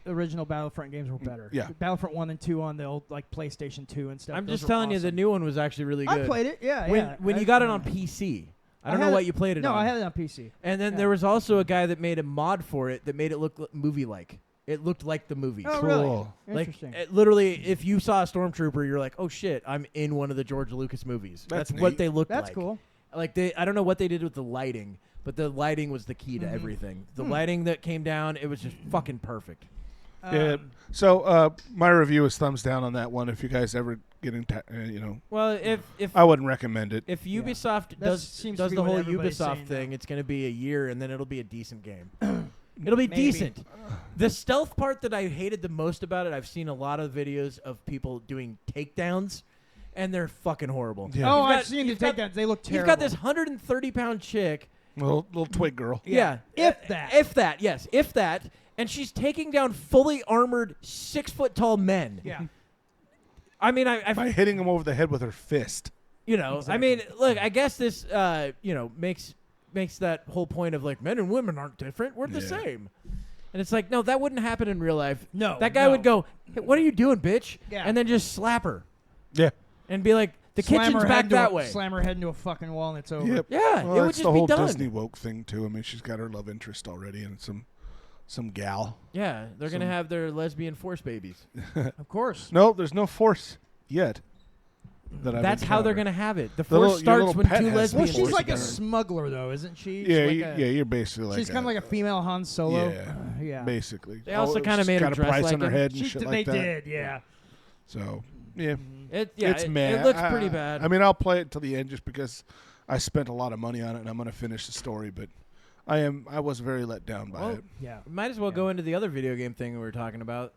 Battlefront games were better. Yeah. Battlefront 1 and 2 on the old like PlayStation 2 and stuff. I'm Those just were telling you, the awesome. new one was actually really good. I played it. Yeah, when yeah. when you got it on PC. I don't know had what you played it No, on. I had it on PC. And then Yeah. there was also a guy that made a mod for it that made it look movie-like. It looked like the movies. Oh, Cool. really? Like Interesting. literally, if you saw a stormtrooper, you're like, "Oh shit, I'm in one of the George Lucas movies." That's what neat. they looked like. That's cool. Like I don't know what they did with the lighting, but the lighting was the key to everything. The lighting that came down, it was just fucking perfect. Yeah. So my review is thumbs down on that one. If you guys ever get into, Well, if I wouldn't recommend it. if Ubisoft That does seems to does be the what whole everybody's Ubisoft saying thing, now. it's going to be a year, and then it'll be a decent game. It'll be Maybe. decent. The stealth part that I hated the most about it, I've seen a lot of videos of people doing takedowns, and they're fucking horrible. Yeah. Oh, You've I've got- seen the you've got- takedowns. They look You've terrible. got this 130-pound chick. Little twig girl. Yeah. If that. If that, yes. If that. And she's taking down fully armored 6-foot-tall men. Yeah. I mean, By hitting him over the head with her fist. You know, I mean, look, I guess this, makes that whole point of like men and women aren't different. We're the same. And it's like, no, that wouldn't happen in real life. No, that guy would go, hey, "What are you doing, bitch?" Yeah. And then just slap her. Yeah. And be like, "The kitchen's back that way." Slam her head into a fucking wall and it's over. Yep. Yeah, Well, it would that's just the be whole done. Disney woke thing too. I mean, she's got her love interest already, and some gal. Yeah, they're gonna have their lesbian force babies. Of course. No, there's no force yet. That's how they're gonna have it. The The little- force your starts little when pet two has lesbian. Well, the she's force like a together. smuggler, though, isn't she? Yeah, She's you're basically like she's kind of like a female Han Solo. Yeah. Yeah. Basically. They also kinda made her got a dress price like on her him. head and shit They like that. did, yeah. So, yeah. It's meh. It looks pretty bad. I mean, I'll play it till the end just because I spent a lot of money on it and I'm going to finish the story, but I was very let down by it. Yeah. Might as well go into the other video game thing we were talking about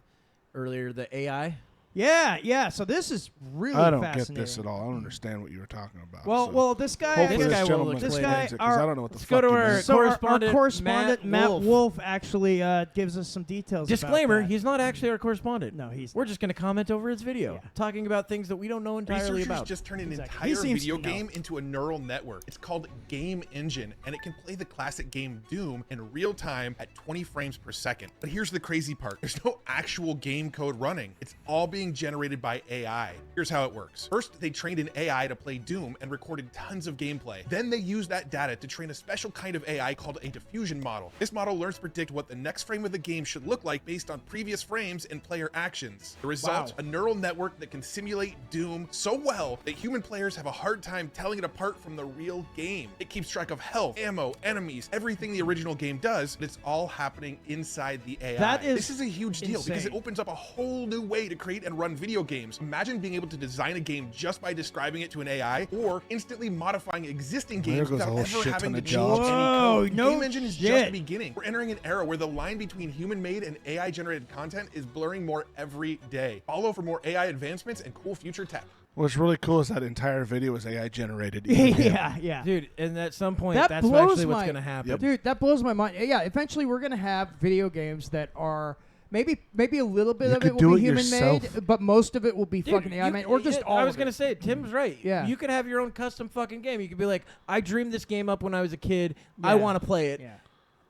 earlier, the AI. Yeah. So this is really I don't fascinating. get this at all. I don't understand what you were talking about. Well, this guy, I hopefully this guess, guy this will gentleman explain this guy, explains it, 'cause I don't know what the let's fuck go to he our meant. So our correspondent, correspondent Matt Matt Wolf actually gives us some details. Disclaimer: about that. he's not actually our correspondent. No, he's We're not. just going to comment over his video, Yeah. talking about things that we don't know entirely Researchers about. just turned an Exactly. He entire seems video to know. game into a neural network. It's called Game Engine, and it can play the classic game Doom in real time at 20 frames per second. But here's the crazy part. There's no actual game code running. It's all being generated by AI. Here's how it works. First, they trained an AI to play Doom and recorded tons of gameplay. Then they used that data to train a special kind of AI called a diffusion model. This model learns to predict what the next frame of the game should look like based on previous frames and player actions. The result, a neural network that can simulate Doom so well that human players have a hard time telling it apart from the real game. It keeps track of health, ammo, enemies, everything the original game does, but it's all happening inside the AI. This is a huge deal because it insane. opens up a whole new way to create and run video games. Imagine being able to design a game just by describing it to an AI, or instantly modifying existing There games goes a without whole ever shit having ton to of change jobs. any Whoa, code. no Game Engine is just shit. the beginning. We're entering an era where the line between human-made and AI-generated content is blurring more every day. Follow for more AI advancements and cool future tech. What's really cool is that entire video is AI generated. yeah. Dude, and at some point, That that's blows actually what's my- going to happen. Dude, that blows my mind. Yeah, eventually we're gonna have video games that are maybe a little bit You of could it do will be it human made, yourself. but most of it will be Dude, fucking AI made, or just all. I was of going to it. say, Tim's right. Yeah. You could have your own custom fucking game. You could be like, I dreamed this game up when I was a kid. I Yeah. want to play it. Yeah.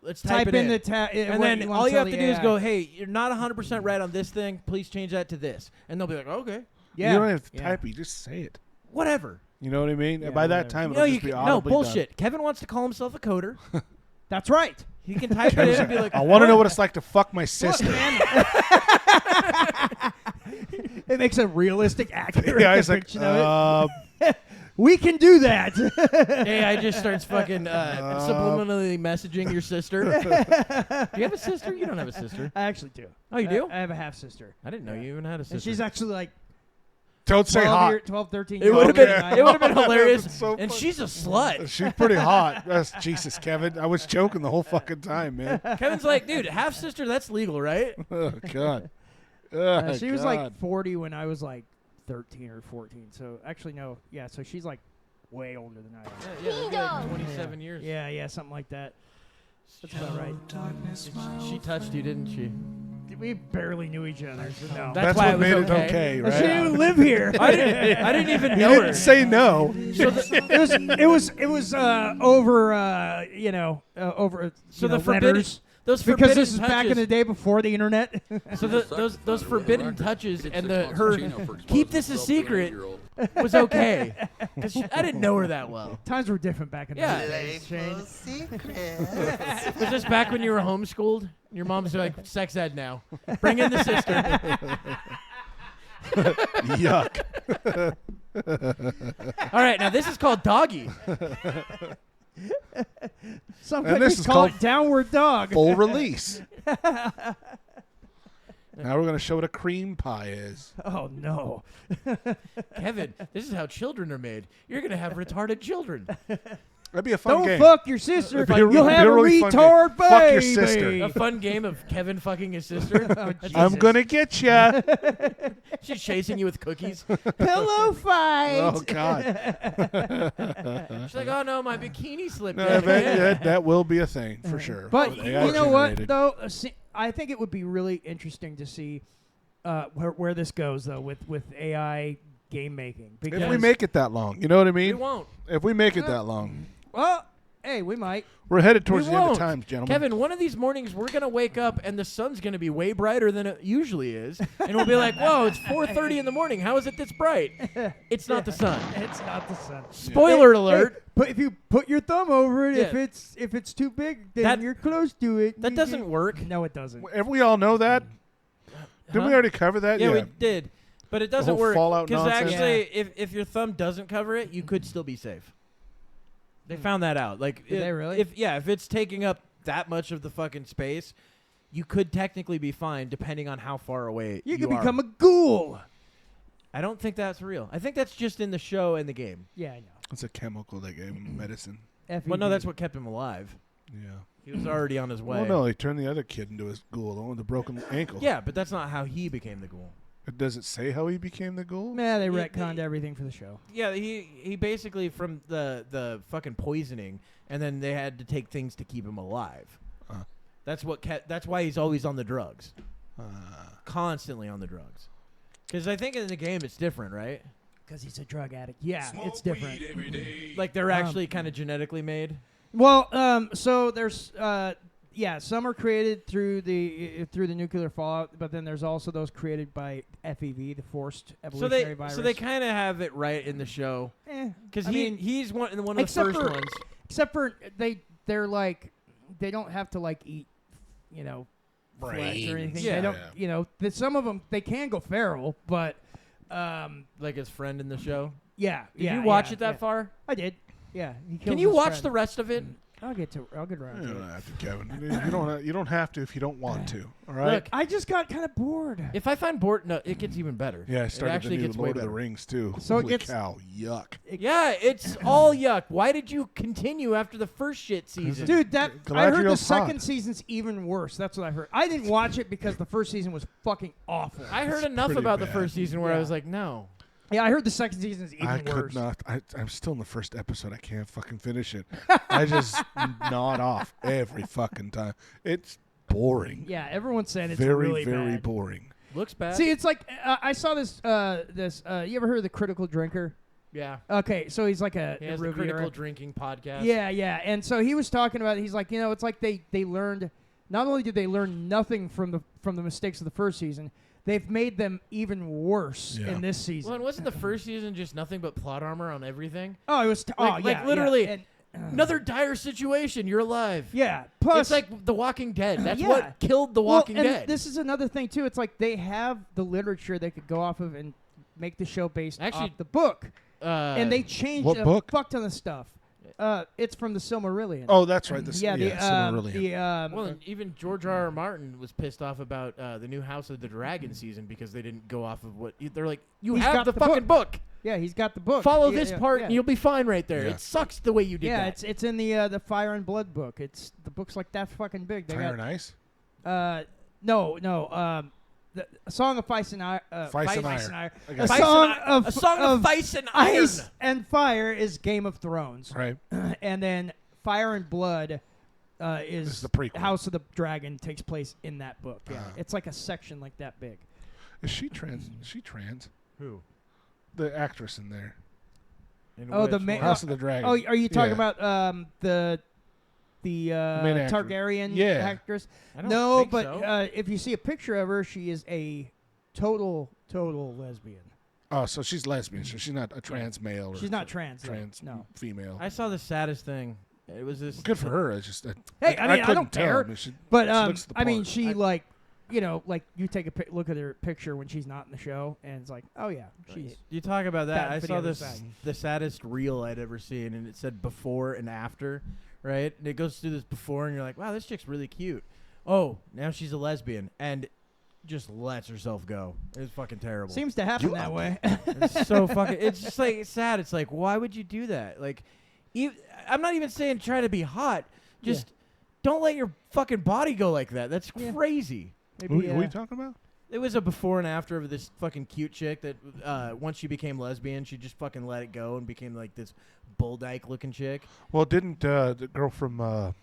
Let's Type it in the tab, and then all you have to do is go, hey, you're not 100% right on this thing. Please change that to this. And they'll be like, okay, Yeah. You don't have to Yeah. type it. You just say it. whatever. You know what I mean? Yeah, And by that whatever. time, No, it'll you just be can, no audibly done. bullshit. Kevin wants to call himself a coder. That's right. He can type it in and be like, I want to know what it's like to fuck my sister. It makes a realistic, accurate Yeah, he's like, depiction of it. We can do that. AI just starts fucking subliminally messaging your sister. Do you have a sister? You don't have a sister. I actually do. Oh, you do? I have a half sister, I didn't know you even had a sister. and she's actually like Don't say 12, hot. 12 13 it years would have old. been Yeah. it would have been hilarious. That's so and funny. she's a slut. She's pretty hot. That's Jesus, Kevin. I was joking the whole fucking time, man. Kevin's like, dude, half sister, that's legal, right? Oh God. Oh, She was God. like 40 when I was like 13 or 14. So actually, no. Yeah, so she's like way older than I am. Yeah, that'd be like 27 years. Yeah, something like that. That's about right. She touched you, didn't she? We barely knew each other. So no. That's That's why what it was made okay. it okay, She right? didn't live here. I didn't even He know her. didn't say no. it was over over So you know, the forbidden, letters. those Because forbidden this is back in the touches- day before the internet. So those forbidden touches and her keep this a secret was okay. 'Cause I didn't know her that well. Times were different back in Yeah. the day. Shane. Was this back when you were homeschooled? Your mom's like, sex ed now. Bring in the sister. Yuck. Oh, All right, now this is called doggy. Some And this countries is call called it downward dog. Full release. Now we're going to show what a cream pie is. Oh no. Kevin, this is how children are made. You're going to have retarded children. That'd be a fun Don't game. fuck your sister. It'd be a You'll re- have a really fun game. retard baby. Fuck your sister. A fun game of Kevin fucking his sister. Oh, I'm going to get ya. She's chasing you with cookies. Pillow fight. Oh, God. She's like, oh no, my bikini slipped No, in. that will be a thing for sure. But AI you know what, generated. though? I think it would be really interesting to see where this goes, though, with AI game making. Because If we make it that long, you know what I mean? We won't. If we make it that long, well, hey, we might. we're headed towards We the end won't. of times, gentlemen. Kevin, one of these mornings we're gonna wake up and the sun's gonna be way brighter than it usually is, and we'll be like, "Whoa, it's 4:30 in the morning. How is it this bright?" It's not the sun. It's not the sun. Spoiler Hey, alert. but if you put your thumb over it, Yeah. if it's too big, then That- you're close to it. That doesn't work. No, it doesn't. If we all know that, didn't we Huh? already cover that? Yeah, we did, but it doesn't whole work Fallout because nonsense? actually, if your thumb doesn't cover it, you could still be safe. They found that out. Like, Did they really? If it's taking up that much of the fucking space, you could technically be fine depending on how far away You you could are. become a ghoul. I don't think that's real. I think that's just in the show and the game. Yeah, I know. It's a chemical they gave him, medicine. Well, no, that's what kept him alive. Yeah. He was already on his way. Well, no, he turned the other kid into his ghoul, the one with the broken ankle. Yeah, but that's not how he became the ghoul. Does it say how he became the ghoul? Nah, they Yeah, retconned everything for the show. Yeah, he basically from the fucking poisoning, and then they had to take things to keep him alive. That's why he's always on the drugs, constantly on the drugs. Because I think in the game it's different, right? Because he's a drug addict. Yeah, it's different. Like they're actually kind of genetically made. Well, so there's some are created through the nuclear fallout, but then there's also those created by FEV, the forced evolutionary virus. So they kind of have it right in the show. Because he's one of the except first for- ones. Except for they're like they don't have to like eat, flesh or anything. Yeah. They don't, some of them they can go feral, but Like his friend in the show. yeah. Did you watch it that far? I did. Yeah. He Can kills you his watch friend. the rest of it? I'll get around You to don't it. have to, Kevin. You don't have to if you don't want to. All right. Look, I just got kind of bored. if I find bored, no, it gets even better. Yeah, I it started actually the new gets Lord way of the better. Rings too. So it Holy gets- cow, yuck! Yeah, it's all yuck. Why did you continue after the first shit season? Dude, I heard the Galadriel's second hot. season's even worse. That's what I heard. I didn't watch it because the first season was fucking awful. I heard enough pretty about the bad. first season where I Yeah. was like, no. Yeah, I heard the second season is even I worse. could not. I'm still in the first episode. I can't fucking finish it. I just nod off every fucking time. It's boring. Yeah, everyone's saying it's very, really very bad. boring. Looks bad. See, it's like I saw this. You ever heard of the Critical Drinker? yeah. Okay, so he's like a He has the reviewer. critical drinking podcast. Yeah, and so he was talking about. He's like, it's like they learned. Not only did they learn nothing from the mistakes of the first season, they've made them even worse Yeah. in this season. Well, and wasn't the first season just nothing but plot armor on everything? Oh, it was. Like literally, and, another dire situation. You're alive. yeah. Plus, It's like The Walking Dead. That's Yeah. what killed The Walking and Dead. This is another thing too. It's like they have the literature they could go off of and make the show based Actually, off the book, Uh, and they changed what a book? fuck ton of stuff. It's from the Silmarillion. Oh, that's right. yeah, Silmarillion. well, and even George R.R. Martin was pissed off about the new House of the Dragon season because they didn't go off of what they're like. You He's have got the the fucking book. yeah, he's got the book. Follow Yeah, this yeah, part, yeah. and you'll be fine right there. Yeah. It sucks the way you did Yeah, that. it's in the Fire and Blood book. It's the book's like that fucking big. They Fire and Ice. got no. A Song of Ice and Iron. Feist and Iron. I A got it. song of a song of ice and iron. Ice and Fire is Game of Thrones, Right. and then Fire and Blood This is is the prequel. House of the Dragon takes place in that book. Yeah, Uh-huh. it's like a section like that big. Is she trans? Is she trans? Who? The actress in there. Oh, the which ma- one? House of the Dragon. Oh, are you talking Yeah. about the main actor. Targaryen Yeah. actress? I don't No, think but so. if you see a picture of her, she is a total lesbian. Oh, so she's lesbian. So she's not a trans male. Or She's not trans. trans No. female. I saw the saddest thing. It was this. Good for her. It's just. Hey, I mean, I couldn't don't tell. care. I mean, she But looks the I mean, part. she like you take a look at her picture when she's not in the show, and it's like, oh yeah, she's You talk about that. Bad I for the saw other this side. the saddest reel I'd ever seen, and it said before and after, right? And it goes through this before, and you're like, wow, this chick's really cute. Oh, now she's a lesbian, and just lets herself go. It's fucking terrible. seems to happen that way. It's so fucking. It's just like it's sad. It's like, why would you do that? Like, I'm not even saying try to be hot. Just don't let your fucking body go like that. That's Yeah. crazy. Maybe, Who are you talking about? It was a before and after of this fucking cute chick that once she became lesbian, she just fucking let it go and became like this bull dyke looking chick. Well, didn't the girl from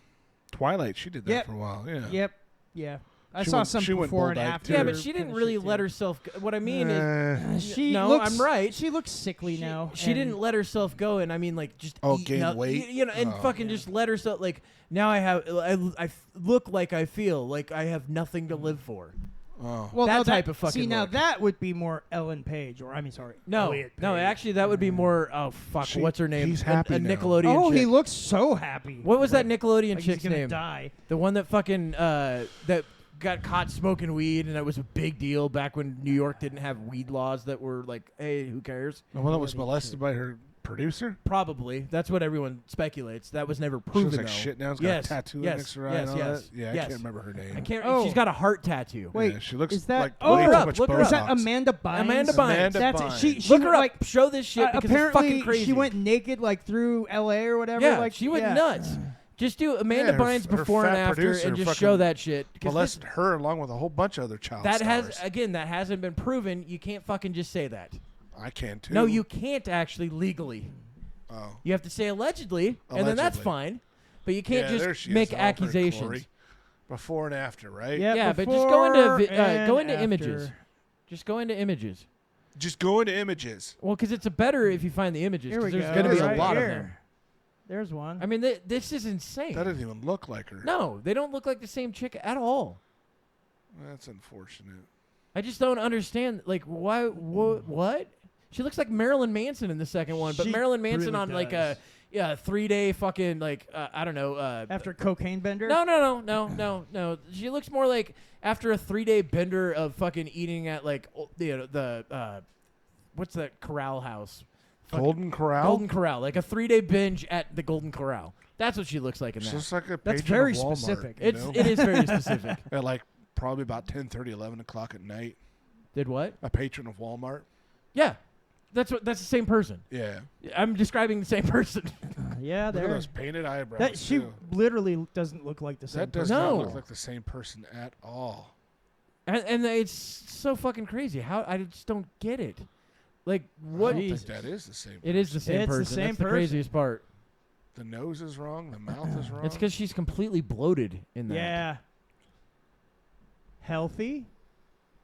Twilight? She did that Yep. for a while. Yeah. Yep. Yeah. I She saw went- some she went before and bull dyke, after. too. Yeah, but she didn't really let herself go. What I mean is, She no, looks, I'm right. She looks sickly now. She and didn't let herself go, and I mean, like, just eat gain weight? you know, and fucking just let herself, like, now I look like I feel like I have nothing to live for. Oh. Well, That no, type of fucking See, now look. that would be more Ellen Page, or No, Elliot no, Page. actually, that would be more. Oh fuck, what's her name? he's happy a now. Nickelodeon. Oh, chick. he looks so happy. What was that Nickelodeon like chick's he's gonna name? Die. The one that fucking that got caught smoking weed, and it was a big deal back when New York didn't have weed laws that were like, hey, who cares? The one that was molested by her producer? Probably. That's what everyone speculates. That was never She proven. looks like though. shit now. She's yes, got a tattoo yes, next to her eye yes, and all yes, that. Yeah, yes. I can't remember her name. I can't. Oh. She's got a heart tattoo. Wait, Yeah, she looks is that- like oh, way look too her up, much look her Botox. up. Is that Amanda Bynes? Amanda Bynes. Amanda That's Bynes. it. She Look her like, up. Show this shit because it's apparently fucking crazy. she went naked like through L.A. or whatever. Yeah, like she went yeah. nuts. Just do Amanda Yeah, Bynes her before and fat after, producer and just fucking show that shit. 'Cause Molested her along with a whole bunch of other child that stars. that hasn't been proven. You can't fucking just say that. I can too. No, you can't actually legally. Oh. You have to say allegedly, and then that's Allegedly. fine. But you can't Yeah, there just she is, make all over it, accusations. Corey. Before and after, right? Yeah, Yeah, but just go into before and go into after. images. Just go into images. Just go into images. Well, because it's a better if you find the images. Here 'Cause we there's go. going to be a Right lot of here. them. There's one. I mean, this is insane. That doesn't even look like her. No, they don't look like the same chick at all. That's unfortunate. I just don't understand. Like, why? What? She looks like Marilyn Manson in the second one, but She Marilyn Manson really on like does. a 3-day fucking like I don't know. After cocaine bender. No. She looks more like after a 3-day bender of fucking eating at like the what's that corral house? Fucking Golden Corral? Golden Corral, like a 3-day binge at the Golden Corral. That's what she looks like in It's that. just like a That's patron very of Walmart, specific. you It know? is very specific. At like probably about 10:30, 11 o'clock at night. Did what? A patron of Walmart. Yeah, that's the same person. Yeah. I'm describing the same person. Yeah, Look at there. those painted eyebrows. That she too. literally doesn't look like the same. That does person. not No. look like the same person at all. And it's so fucking crazy. How I just don't get it. Like I what? don't think that is the same. It is the same It's the person. same That's the person. craziest part. The nose is wrong. The mouth is wrong. It's because she's completely bloated in that. Yeah. Healthy,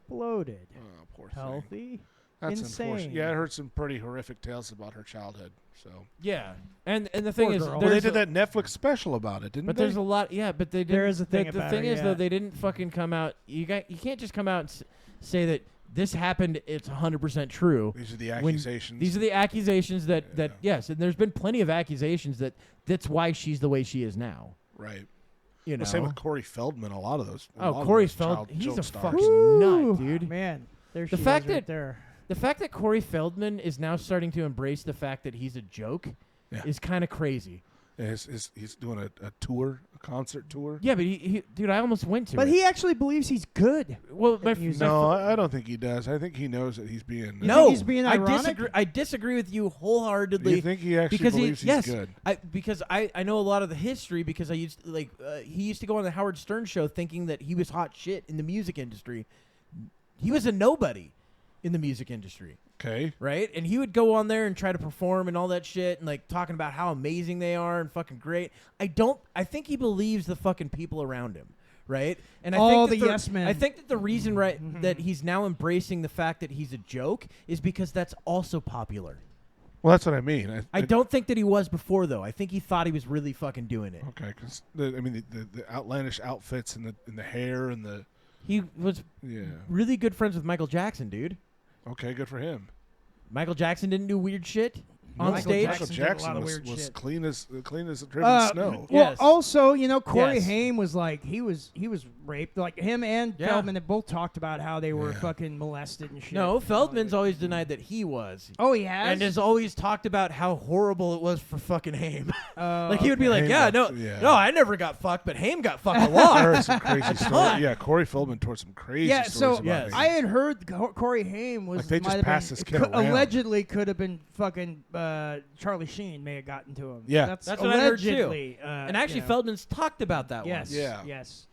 bloated, Oh, poor thing. healthy. That's insane. unfortunate. Yeah, I heard some pretty horrific tales about her childhood. So. Yeah. And the thing Poor is, girl. Well, they there's did a- that Netflix special about it, didn't But they? there's a lot. Yeah, but they didn't. There is a thing The about thing her, is yeah. though, they didn't fucking come out. You can't just come out and say that this happened. It's 100% true. These are the When- accusations. These are the accusations that Yeah. yes, and there's been plenty of accusations that's why she's the way she is now. right. You know. Well, same with Corey Feldman. A lot of those. a lot Oh, of Corey those Feldman, he's child a stars. fucking nut, Ooh, dude. Man, there The she fact is right that- there. The fact that Corey Feldman is now starting to embrace the fact that he's a joke Yeah. is kind of crazy. Yeah, he's doing a tour, a concert tour. Yeah, but dude, I almost went to But it. he actually believes he's good. well, my, at music. my No, I don't think he does. I think he knows that he's being. You no, think he's being I ironic? disagree. I disagree with you Do wholeheartedly. you think he actually because believes he's yes, good? because I know a lot of the history because I used to, he used to go on the Howard Stern show thinking that he was hot shit in the music industry. He was a nobody in the music industry, Okay. right? And he would go on there and try to perform and all that shit and like talking about how amazing they are and fucking great. I think he believes the fucking people around him. Right, and I All think the that yes men. I think that the reason that he's now embracing the fact that he's a joke is because that's also popular. Well, that's what I mean. I don't think that he was before, though. I think he thought he was really fucking doing it. Okay, because the outlandish outfits and the hair and the He was really good friends with Michael Jackson, dude. Okay, good for him. Michael Jackson didn't do weird shit on Michael stage. Michael Jackson did a lot Jackson of was, weird was shit. clean as driven snow. Well, Yes. also, Corey Yes. Haim was like he was raped. Like him and Yeah. Feldman have both talked about how they were Yeah. fucking molested and shit. No, Feldman's always denied that he was. Oh, he has. And has always talked about how horrible it was for fucking Haim. Oh, Like he would be like, Haim yeah, got- no, yeah. no, I never got fucked, but Haim got fucked a I lot. heard some crazy ton. stories. Yeah, Corey Feldman told some crazy yeah. stories So about Yes. him. I had heard Corey Haim was Like, they just might have passed been, this kid around. allegedly could have been fucking Charlie Sheen may have gotten to him. Yeah. that's What I heard too. allegedly. And actually, you know. Feldman's talked about that Yes. one. Yeah. Yes.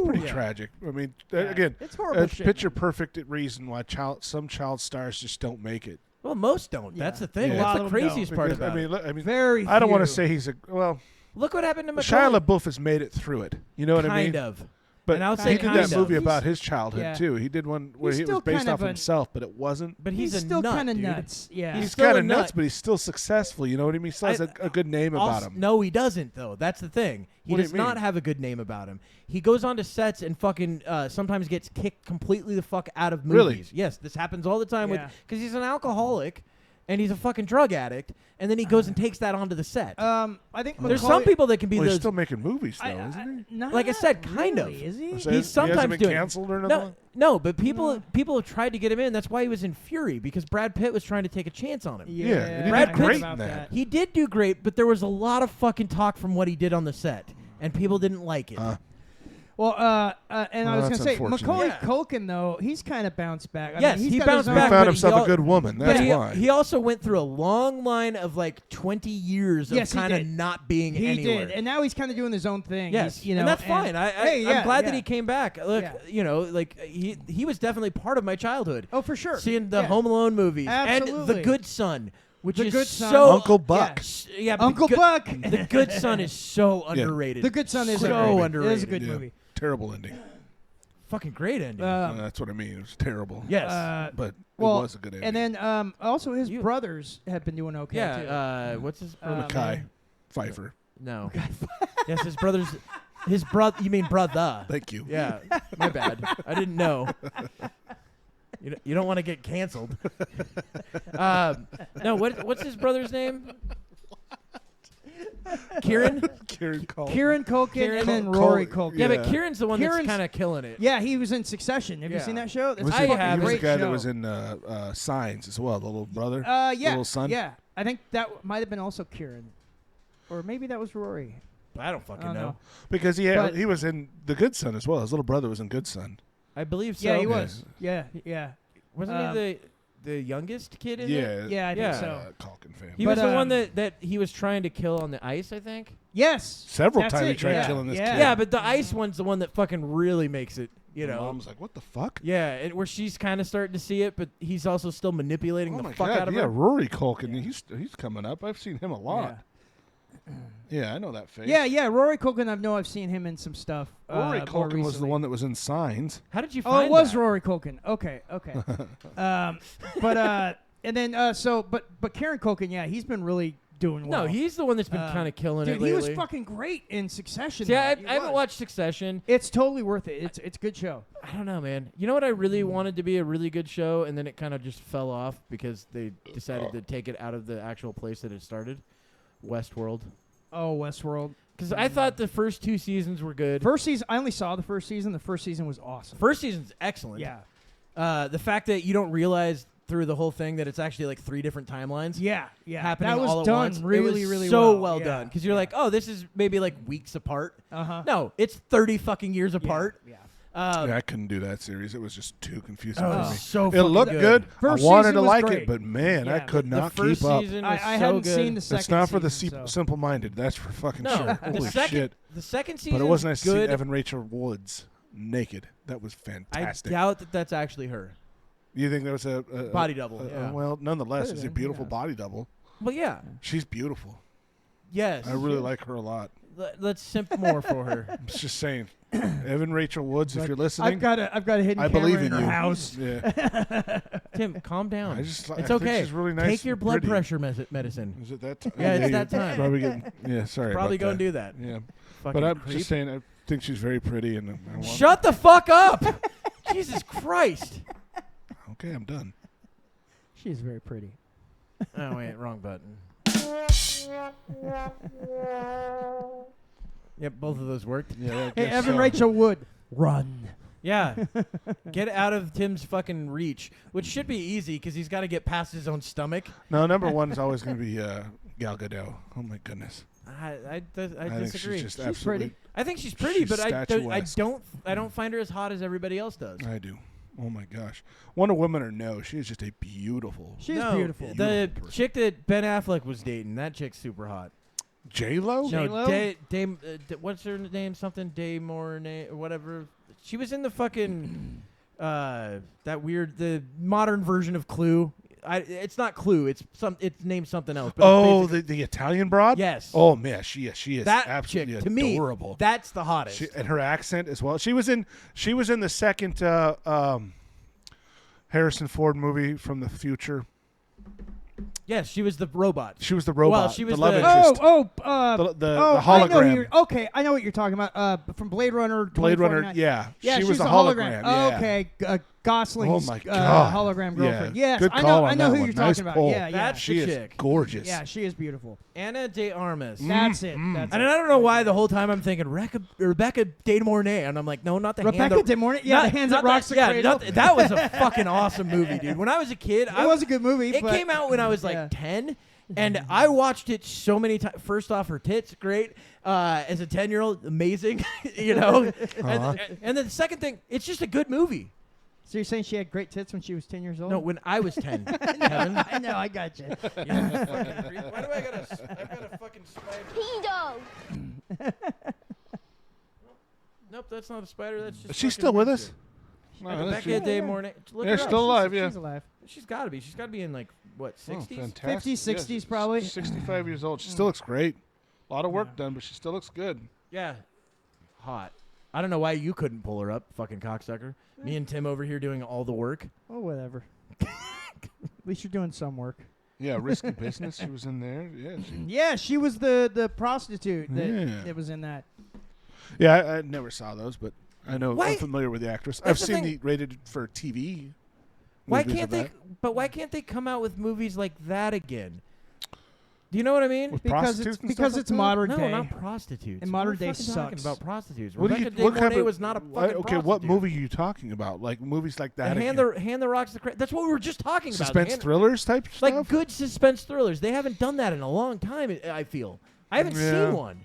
Pretty Yeah. tragic. I mean, Yeah. again, It's horrible a shit, picture perfect reason why some child stars just don't make it. Well, most don't. Yeah. That's the thing. Yeah. A lot That's the of them don't. craziest part Because, about it. I mean, Very. I don't want to few. say he's a well. Look what happened to Shia Macaulay. LaBeouf has made it through it. You know what I mean? Kind of. But And I'll he say did kind that of. movie about his childhood Yeah. too. He did one where He's it still was based kind off of himself, but it wasn't. But he's a still nut, kind of dude. nuts. Yeah. He's still kind a of nuts, nut. but he's still successful. You know what I mean? He still has a good name about him. No, he doesn't, though. That's the thing. He What do you does not mean? have a good name about him. He goes onto sets and fucking sometimes gets kicked completely the fuck out of movies. Really? Yes, this happens all the time Yeah. because he's an alcoholic and he's a fucking drug addict, and then he goes and takes that onto the set. I think There's Macaulay- some people that can be Well, he's those. still making movies though, isn't he? Not Like I said, kind of. really, Is he? So He's he sometimes hasn't been doing canceled or nothing. no, but people have tried to get him in. That's why he was in Fury, because Brad Pitt was trying to take a chance on him. Yeah, and he Brad did Pitt- great about in that. He did do great, but there was a lot of fucking talk from what he did on the set, and people didn't like it. Well, and I Well, was gonna that's say unfortunate. Macaulay Yeah. Culkin though he's kind of bounced back. I Yes, mean, he's he got bounced his own- back, He found but himself he a good woman. But That's he, why. he also went through a long line of like 20 years Yes, of he kind of did. not being He anywhere. did, and now he's kind of doing his own thing. Yes, He's, you know, and that's fine. Hey, yeah, I'm glad yeah. that he came back. Look, Yeah. you know, like he was definitely part of my childhood. Oh, for sure. Seeing the Yeah. Home Alone movies and Absolutely. The Good Son, which The is Good Son. so Uncle Buck. Yeah, but Uncle the Buck. The Good Son is so underrated. The Good Son is so underrated. underrated. It is a good Yeah. movie. Terrible ending. Fucking great ending. That's what I mean. It was terrible. yes. But Well, it was a good ending. and then also his You- brothers have been doing okay too. yeah. What's his brother? Mackay name? Pfeiffer. No. Yes, his brother's. His brother. You mean brother? Thank you. Yeah, my bad. I didn't know. You don't want to get canceled. No, what's his brother's name? Kieran? Kieran Culkin. Kieran Culkin Kieran and then Cul- Rory Cul- Culkin. Yeah, Yeah. but Kieran's the one that's Kieran's- kind of killing it. Yeah, he was in Succession. Have you Yeah. seen that show? That's Was a I he, have. he was the great guy show. that was in Signs as well, the little brother. Yeah, little son? Yeah, I think that might have been also Kieran, or maybe that was Rory. I don't fucking I don't know. know. Because But- he was in The Good Son as well. His little brother was in Good Son. I believe so. Yeah, he was. Yeah, yeah. Wasn't he the youngest kid in it? Yeah, I think Yeah. so. Culkin family. He But, was the one that he was trying to kill on the ice, I think. Yes. Several That's times he it, tried yeah. killing this Yeah. kid. Yeah, but the ice one's the one that fucking really makes it, you know. Mom's like, what the fuck? Yeah, where she's kind of starting to see it, but he's also still manipulating Oh the my fuck God, out of yeah, her. Rory Culkin, he's coming up. I've seen him a lot. Yeah, I know that face. Yeah. Rory Culkin. I've seen him in some stuff. Rory more Culkin was the recently. one that was in Signs. How did you Oh, find it was that? Rory Culkin. Okay. And then but Kieran Culkin, yeah, he's been really doing well. No, he's the one that's been kind of killing dude, it he lately. was fucking great in Succession. See, I though. He haven't was. watched Succession. It's totally worth it. It's a good show. I don't know, man. You know what I really wanted to be a really good show, and then it kind of just fell off because they decided to take it out of the actual place that it started, Westworld. Oh, Westworld. Because I thought the first 2 seasons were good. First season, I only saw the first season. The first season was awesome. First season's excellent. Yeah. The fact that you don't realize through the whole thing that it's actually like 3 different timelines. Yeah. Happening That was all at done once. really, it was really so well. well done. Because you're like, oh, this is maybe like weeks apart. Uh-huh. No, it's 30 fucking years apart. Yeah. Yeah, I couldn't do that series. It was just too confusing Oh, for me. so It fucking looked good. First I wanted season to was like great. it, but man, I Yeah. could The not first keep up. season I was so hadn't good. seen the second It's not for the season, so. simple-minded. That's for fucking No, sure. the Holy second, shit! The second season But it was nice to see good. Evan Rachel Wood's naked. That was I fantastic. doubt that that's actually her. You think there was a Body double, yeah. Well, nonetheless, Could've it's a been, beautiful yeah. body double. Well, yeah. She's beautiful. Yes. I really like her a lot. Let's simp more for her. I'm just saying, Evan Rachel Woods, if you're listening, I've got a hidden I camera believe in in her you. house. Yeah, Tim, calm down. I just- I it's think okay. she's really nice Take your and blood pretty. pressure medicine. is it that time? Yeah, it's you that time. Probably getting, yeah, sorry. Probably about go and that. do that. Yeah, Fucking but I'm creep. just saying, I think she's very pretty, and I want. Shut the fuck up! Jesus Christ! Okay, I'm done. She's very pretty. Oh wait, wrong button. Yep, both of those worked. Yeah, Hey, Evan Rachel Wood, run. Yeah, get out of Tim's fucking reach, which should be easy because he's got to get past his own stomach. No, number one is always going to be Gal Gadot. Oh my goodness. I think disagree. she's just She's absolutely. pretty. I think she's pretty, she's but statuesque. I don't find her as hot as everybody else does. I do. Oh my gosh. Wonder Woman or no, she is just a beautiful. She's No, beautiful. The Beautiful person. chick that Ben Affleck was dating, that chick's super hot. J Lo. J-Lo? No, Dame, what's her name? Something Day Mornay or whatever. She was in the fucking that weird, the modern version of Clue. it's not Clue. It's named something else. But the Italian broad. Yes. Oh man, she is that absolutely chick, to me, adorable. That's the hottest. And her accent as well. She was in the second Harrison Ford movie from the future. Yes, she was the robot. She was the robot. Well, she was the love the- interest. I the know hologram. I know what you're talking about. From Blade Runner. Blade Runner. 2049. Yeah. Yeah, she she's was a the hologram. Oh, Yeah. okay. Gosling's Oh my God. hologram Yeah. girlfriend. Yes, Good I call know. on I know that who one. you're Nice talking pull. about. Yeah, yeah. That's She the is chick. gorgeous. Yeah, she is beautiful. Anna de Armas. That's it. That's And it. I don't know why the whole time I'm thinking Rebecca de Mornay, and I'm like, no, not the hand Rebecca that, De Mornay? Yeah, the hands that rocks the cradle. that was a fucking awesome movie, dude. When I was a kid, It was a good movie. It but came out when I was like yeah. 10, and I watched it so many times. First off, her tits, great. As a 10-year-old, amazing, you know. And then the second thing, it's just a good movie. So you're saying she had great tits when she was 10 years old? No, when I was 10, Kevin. I know, I got you. Why do I got a fucking spider? Pedo. Nope, that's not a spider. That's just. Is she fucking still with nature. us? No, that's Rebecca she- de Mornay. Look Yeah, her she's up. still alive. Yeah. She's alive. She's got to be. She's got to be in like what, Oh, 60s? fantastic. 50s, 60s probably. 65 years old. She still looks great. A lot of work done, but she still looks good. Yeah, hot. I don't know why you couldn't pull her up, fucking cocksucker. Me and Tim over here doing all the work. Oh, whatever. At least you're doing some work. Yeah, Risky Business. She was in there. Yeah. Yeah, she was the prostitute Yeah. that was in that. Yeah, I never saw those, but I know Why- I'm familiar with the actress. That's I've the seen thing. the rated for TV. Why movies can't of they? that. But why can't they come out with movies like that again? Do you know what I mean? With Because prostitutes it's and because stuff it's like that? modern No, day. not prostitutes. And modern We're day fucking talking sucks. about prostitutes. What do Rebecca you? de What kind Mornay of? was not a fucking Okay, what prostitute. movie are you talking about? Like movies like that? Hand again? the rocks the cradle. That's what we were just talking about. Suspense Hand- thrillers type like stuff. good suspense thrillers. They haven't done that in a long time. I feel. I haven't Yeah. seen one.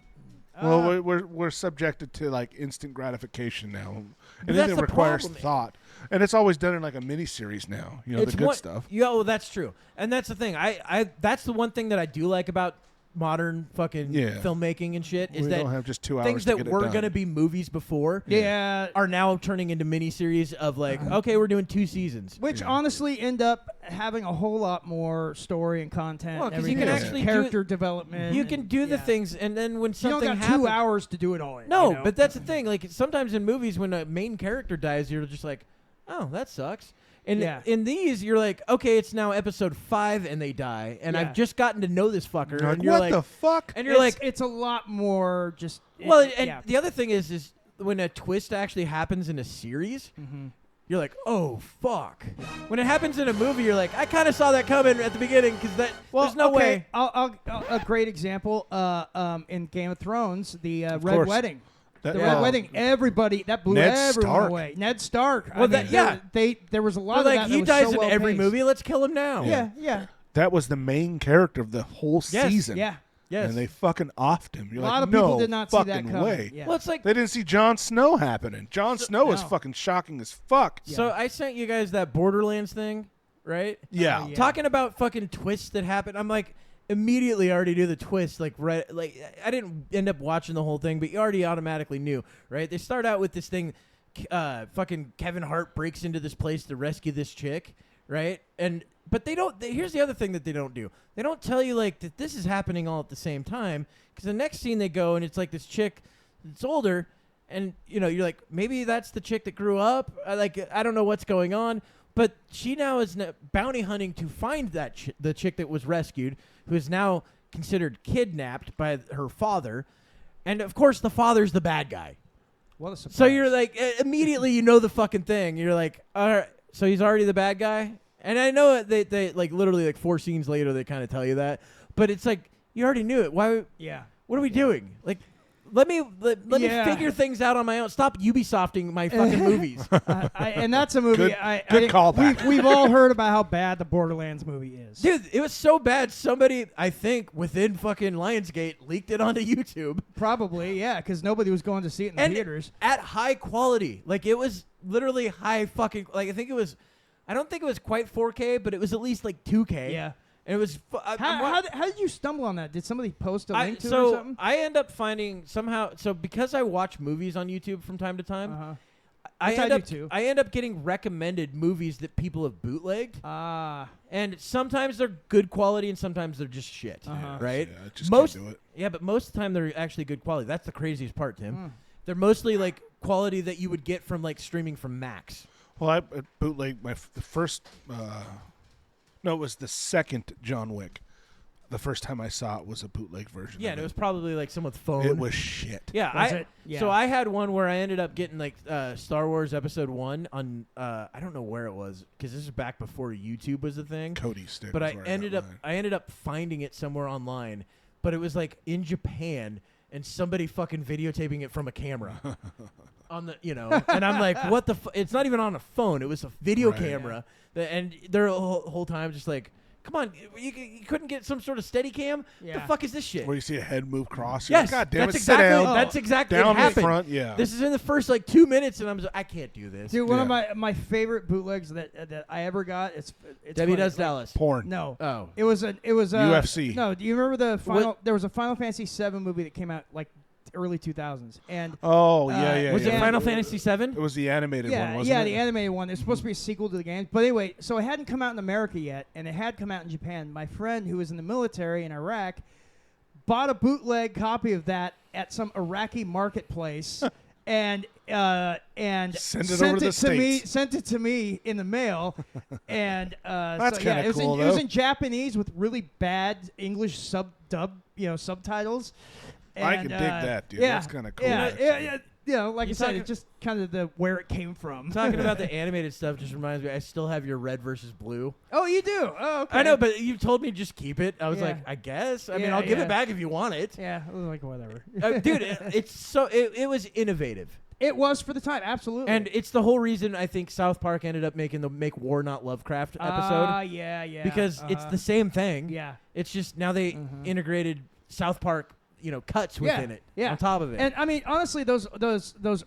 Well, we're subjected to like instant gratification now. That's Anything the requires problem. thought, and it's always done in like a mini series now. You know, the good one- stuff. Yeah, well, that's true, and that's the thing. I that's the one thing that I do like about modern fucking Yeah. filmmaking and shit is We that don't have just 2 hours things to that get it were done. gonna be movies before Yeah. are now turning into miniseries of like, okay, we're doing 2 seasons. Which Yeah. honestly end up having a whole lot more story and content. Well, and 'cause you everything can else. actually character development. You can and- do the yeah. things, and then when You something don't got happens, 2 hours to do it all. no, you know? but that's the thing. Like sometimes in movies, when a main character dies, you're just like, oh, that sucks. And Yeah. in these, you're like, okay, it's now episode 5 and they die, and Yeah. I've just gotten to know this fucker, You're and you're what like, the fuck? and you're like, it's a lot more just. well, and yeah. the other thing is when a twist actually happens in a series, you're like, oh fuck. When it happens in a movie, you're like, I kind of saw that coming at the beginning because there's no okay, way. I'll, a great example. In Game of Thrones, the Red course. Wedding. That- The Yeah. Red Wedding, everybody that blew Ned everyone Stark. away. Ned Stark. Well, I mean, yeah. there was a lot They're of like, that. he was dies so in well every paced. movie. Let's kill him now. Yeah. That was the main character of the whole Yes. season. Yeah. Yes. And they fucking offed him. You're A like, lot of no people did not see that fucking coming. way. Yeah. Well, it's like They didn't see Jon Snow happening. Jon Snow is no. fucking shocking as fuck. So I sent you guys that Borderlands thing, right? Yeah. Yeah. Talking about fucking twists that happen. I'm like, immediately already knew the twist. Like, right, like I didn't end up watching the whole thing, but you already automatically knew, right? They start out with this thing. Fucking Kevin Hart breaks into this place to rescue this chick, right? But they don't. Here's the other thing that they don't do. They don't tell you like that this is happening all at the same time. Because the next scene they go and it's like this chick that's older, and you're like, maybe that's the chick that grew up. I don't know what's going on, but she now is bounty hunting to find that the chick that was rescued, who is now considered kidnapped by her father, and of course the father's the bad guy. What a surprise. So you're like, immediately you know the fucking thing. You're like, all right, so he's already the bad guy? And I know they like literally like 4 scenes later they kind of tell you that. But it's like, you already knew it. Why? Yeah. What are we doing? Like, let me Yeah. figure things out on my own. Stop Ubisofting my fucking movies. And that's a movie. Good- I good didn't- callback. We've all heard about how bad the Borderlands movie is. Dude, it was so bad. Somebody, I think, within fucking Lionsgate leaked it onto YouTube. Probably, yeah, because nobody was going to see it in the And theaters. at high quality. Like, it was literally high fucking, like, I don't think it was quite 4K, but it was at least like 2K. Yeah. And it was, How did you stumble on that? Did somebody post a link to it or so something? I end up finding somehow, so because I watch movies on YouTube from time to time, I I end do up too. I end up getting recommended movies that people have bootlegged, Ah. and sometimes they're good quality and sometimes they're just shit. Uh-huh. Right? Yeah, I just Most can't do it. Yeah, but most of the time they're actually good quality. That's the craziest part, Tim. Mm. They're mostly like quality that you would get from like streaming from Max. Well, I bootlegged the first. No, it was the second John Wick. The first time I saw it was a bootleg version. Yeah, of and it was probably like someone's phone. It was shit. Yeah, Was it? Yeah. So I had one where I ended up getting like Star Wars Episode 1 on I don't know where it was because this is back before YouTube was a thing. Cody stick. But was I where ended got up mine. finding it somewhere online, but it was like in Japan and somebody fucking videotaping it from a camera. On the, and I'm like, what the? It's not even on a phone. It was a video Right. camera, and they're the whole time just like, come on, you couldn't get some sort of steady cam. Yeah. The fuck is this shit? Where you see a head move cross. You're Yes, like, God damn that's it, exactly. sit down. That's exactly. Down it in happened. front, yeah. This is in the first like 2 minutes, and I'm just, I can't do this. Dude, one of Yeah. my favorite bootlegs that I ever got. It's Debbie funny, Does like- Dallas. Porn. No. Oh, It was UFC. No, do you remember the final? What? There was a Final Fantasy VII movie that came out like early 2000s, and Oh, yeah. was yeah. it Final Fantasy VII? It was the animated one, yeah, wasn't it? the animated one. It's supposed to be a sequel to the game, but anyway, so it hadn't come out in America yet, and it had come out in Japan. My friend who was in the military in Iraq bought a bootleg copy of that at some Iraqi marketplace, and Send it over to the to me, States. sent it to me in the mail, and That's so, yeah, kinda it was cool, it was though. in Japanese with really bad English subtitles. I And, can dig that, dude. Yeah, That's kinda cool, Yeah, actually. yeah. Like You I said, talking- it's just kind of the where it came from. Talking about the animated stuff just reminds me. I still have your Red versus Blue. Oh, you do? Oh, okay. I know, but you told me just keep it. I was Yeah. like, I guess. I mean, Yeah, I'll give yeah. it back if you want it. Yeah, I was like, whatever. Dude, it was innovative. It was for the time, absolutely. And it's the whole reason I think South Park ended up making the Make War Not Lovecraft episode. Yeah. Because it's the same thing. Yeah. It's just now they integrated South Park, cuts within it. Yeah. On top of it. And I mean, honestly, those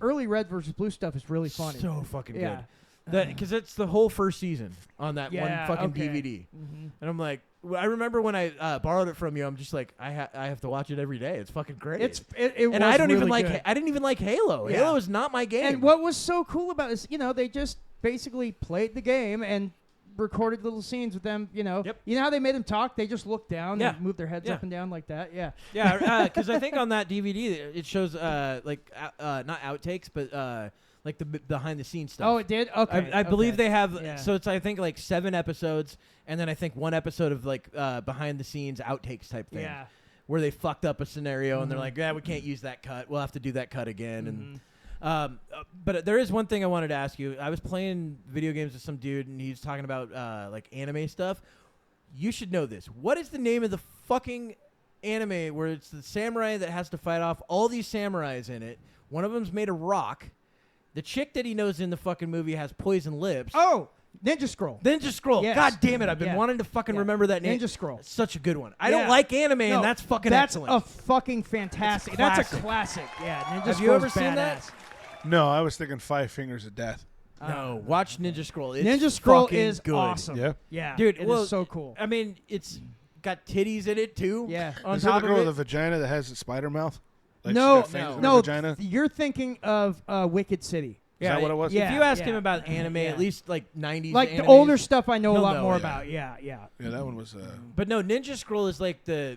early Red versus Blue stuff is really funny. So fucking Yeah. good. Because it's the whole first season on that Yeah, one fucking okay. DVD. Mhm. And I'm like, I remember when I borrowed it from you, I'm just like, I have to watch it every day. It's fucking great. It and was I don't even really like good. I didn't even like Halo. Yeah. Halo is not my game. And what was so cool about it is, they just basically played the game and recorded little scenes with them, Yep. You know how they made them talk? They just looked down Yeah. and moved their heads Yeah. up and down like that. Yeah. Yeah, because I think on that DVD it shows not outtakes, but like the behind the scenes stuff. Oh, it did? Okay. I believe okay. they have. Yeah. So it's I think like 7 episodes, and then I think 1 episode of like behind the scenes outtakes type thing. Yeah. Where they fucked up a scenario and they're like, yeah, we can't use that cut. We'll have to do that cut again. And but there is one thing I wanted to ask you. I was playing video games with some dude, and he's talking about like anime stuff. You should know this. What is the name of the fucking anime where it's the samurai that has to fight off all these samurais in it? One of them's made of rock. The chick that he knows in the fucking movie has poison lips. Oh, Ninja Scroll. Ninja Scroll. Yes. God damn it. I've been Yeah. wanting to fucking Yeah. remember that name. Ninja Scroll. It's such a good one. I Yeah. don't like anime, No, and that's fucking that's excellent. a fucking fantastic. It's That's a classic. classic. Yeah, Ninja Have you Scroll's ever seen that? badass. No, I was thinking Five Fingers of Death. No, watch Ninja Scroll. It's Ninja Scroll fucking is good. awesome. Yeah? Yeah, Dude, it well, is so cool. I mean, it's got titties in it too. Yeah. On Is it the top girl with of the it. vagina that has a spider mouth? Like No, she got fangs in her no, vagina? you're thinking of Wicked City. Is that what it was? Yeah. If you ask him yeah. about anime, Yeah. at least like 90s Like the animes, older stuff I know a He'll lot know more it. about. Yeah. Yeah, that one was... But no, Ninja Scroll is like the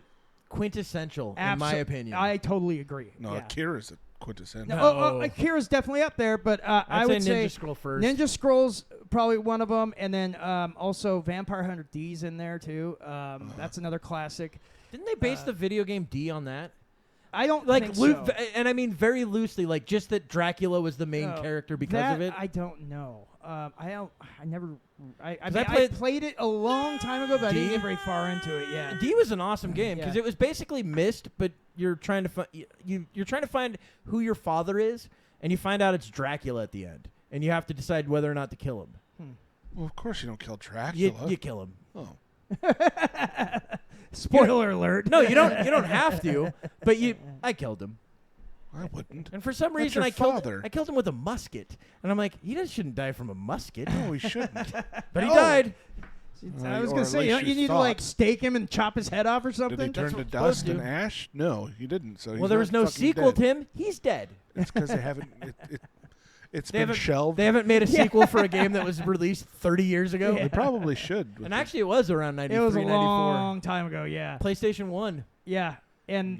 quintessential, in my opinion. I totally agree. No, yeah. Akira's a quintessential. No. Akira's definitely up there, but I I'd would say say Ninja Scroll first. Ninja Scroll's probably one of them, and then also Vampire Hunter D's in there too. That's another classic. Didn't they base the video game D on that? I don't Like, think so. and I mean very loosely, like just that Dracula was the main No, character because that of it. I don't know. I never. I 'Cause mean, I I played- played it a long time ago, but I didn't D? get very far into it. Yeah. D was an awesome game because Yeah. it was basically Myst, but you're trying to you're trying to find who your father is, and you find out it's Dracula at the end, and you have to decide whether or not to kill him. Well, of course you don't kill You Dracula. kill him. Oh. Spoiler alert. No, you don't. You don't have to, but I killed him, I wouldn't. and for some That's reason your I killed father. him with a musket, and I'm like, he just shouldn't die from a musket, No, he shouldn't. but he No. died. I was Or gonna at say, least you need to thought. like stake him and chop his head off or Did something. he turn That's to what it's supposed dust and to. ash? No, he didn't. So Well, there was no sequel, Tim. He's dead. It's because they haven't. It's They been haven't, shelved. they haven't made a sequel for a game that was released 30 years ago. They probably should. And actually, it was around 93, It was a 94. long time ago. Yeah. PlayStation 1. Yeah. And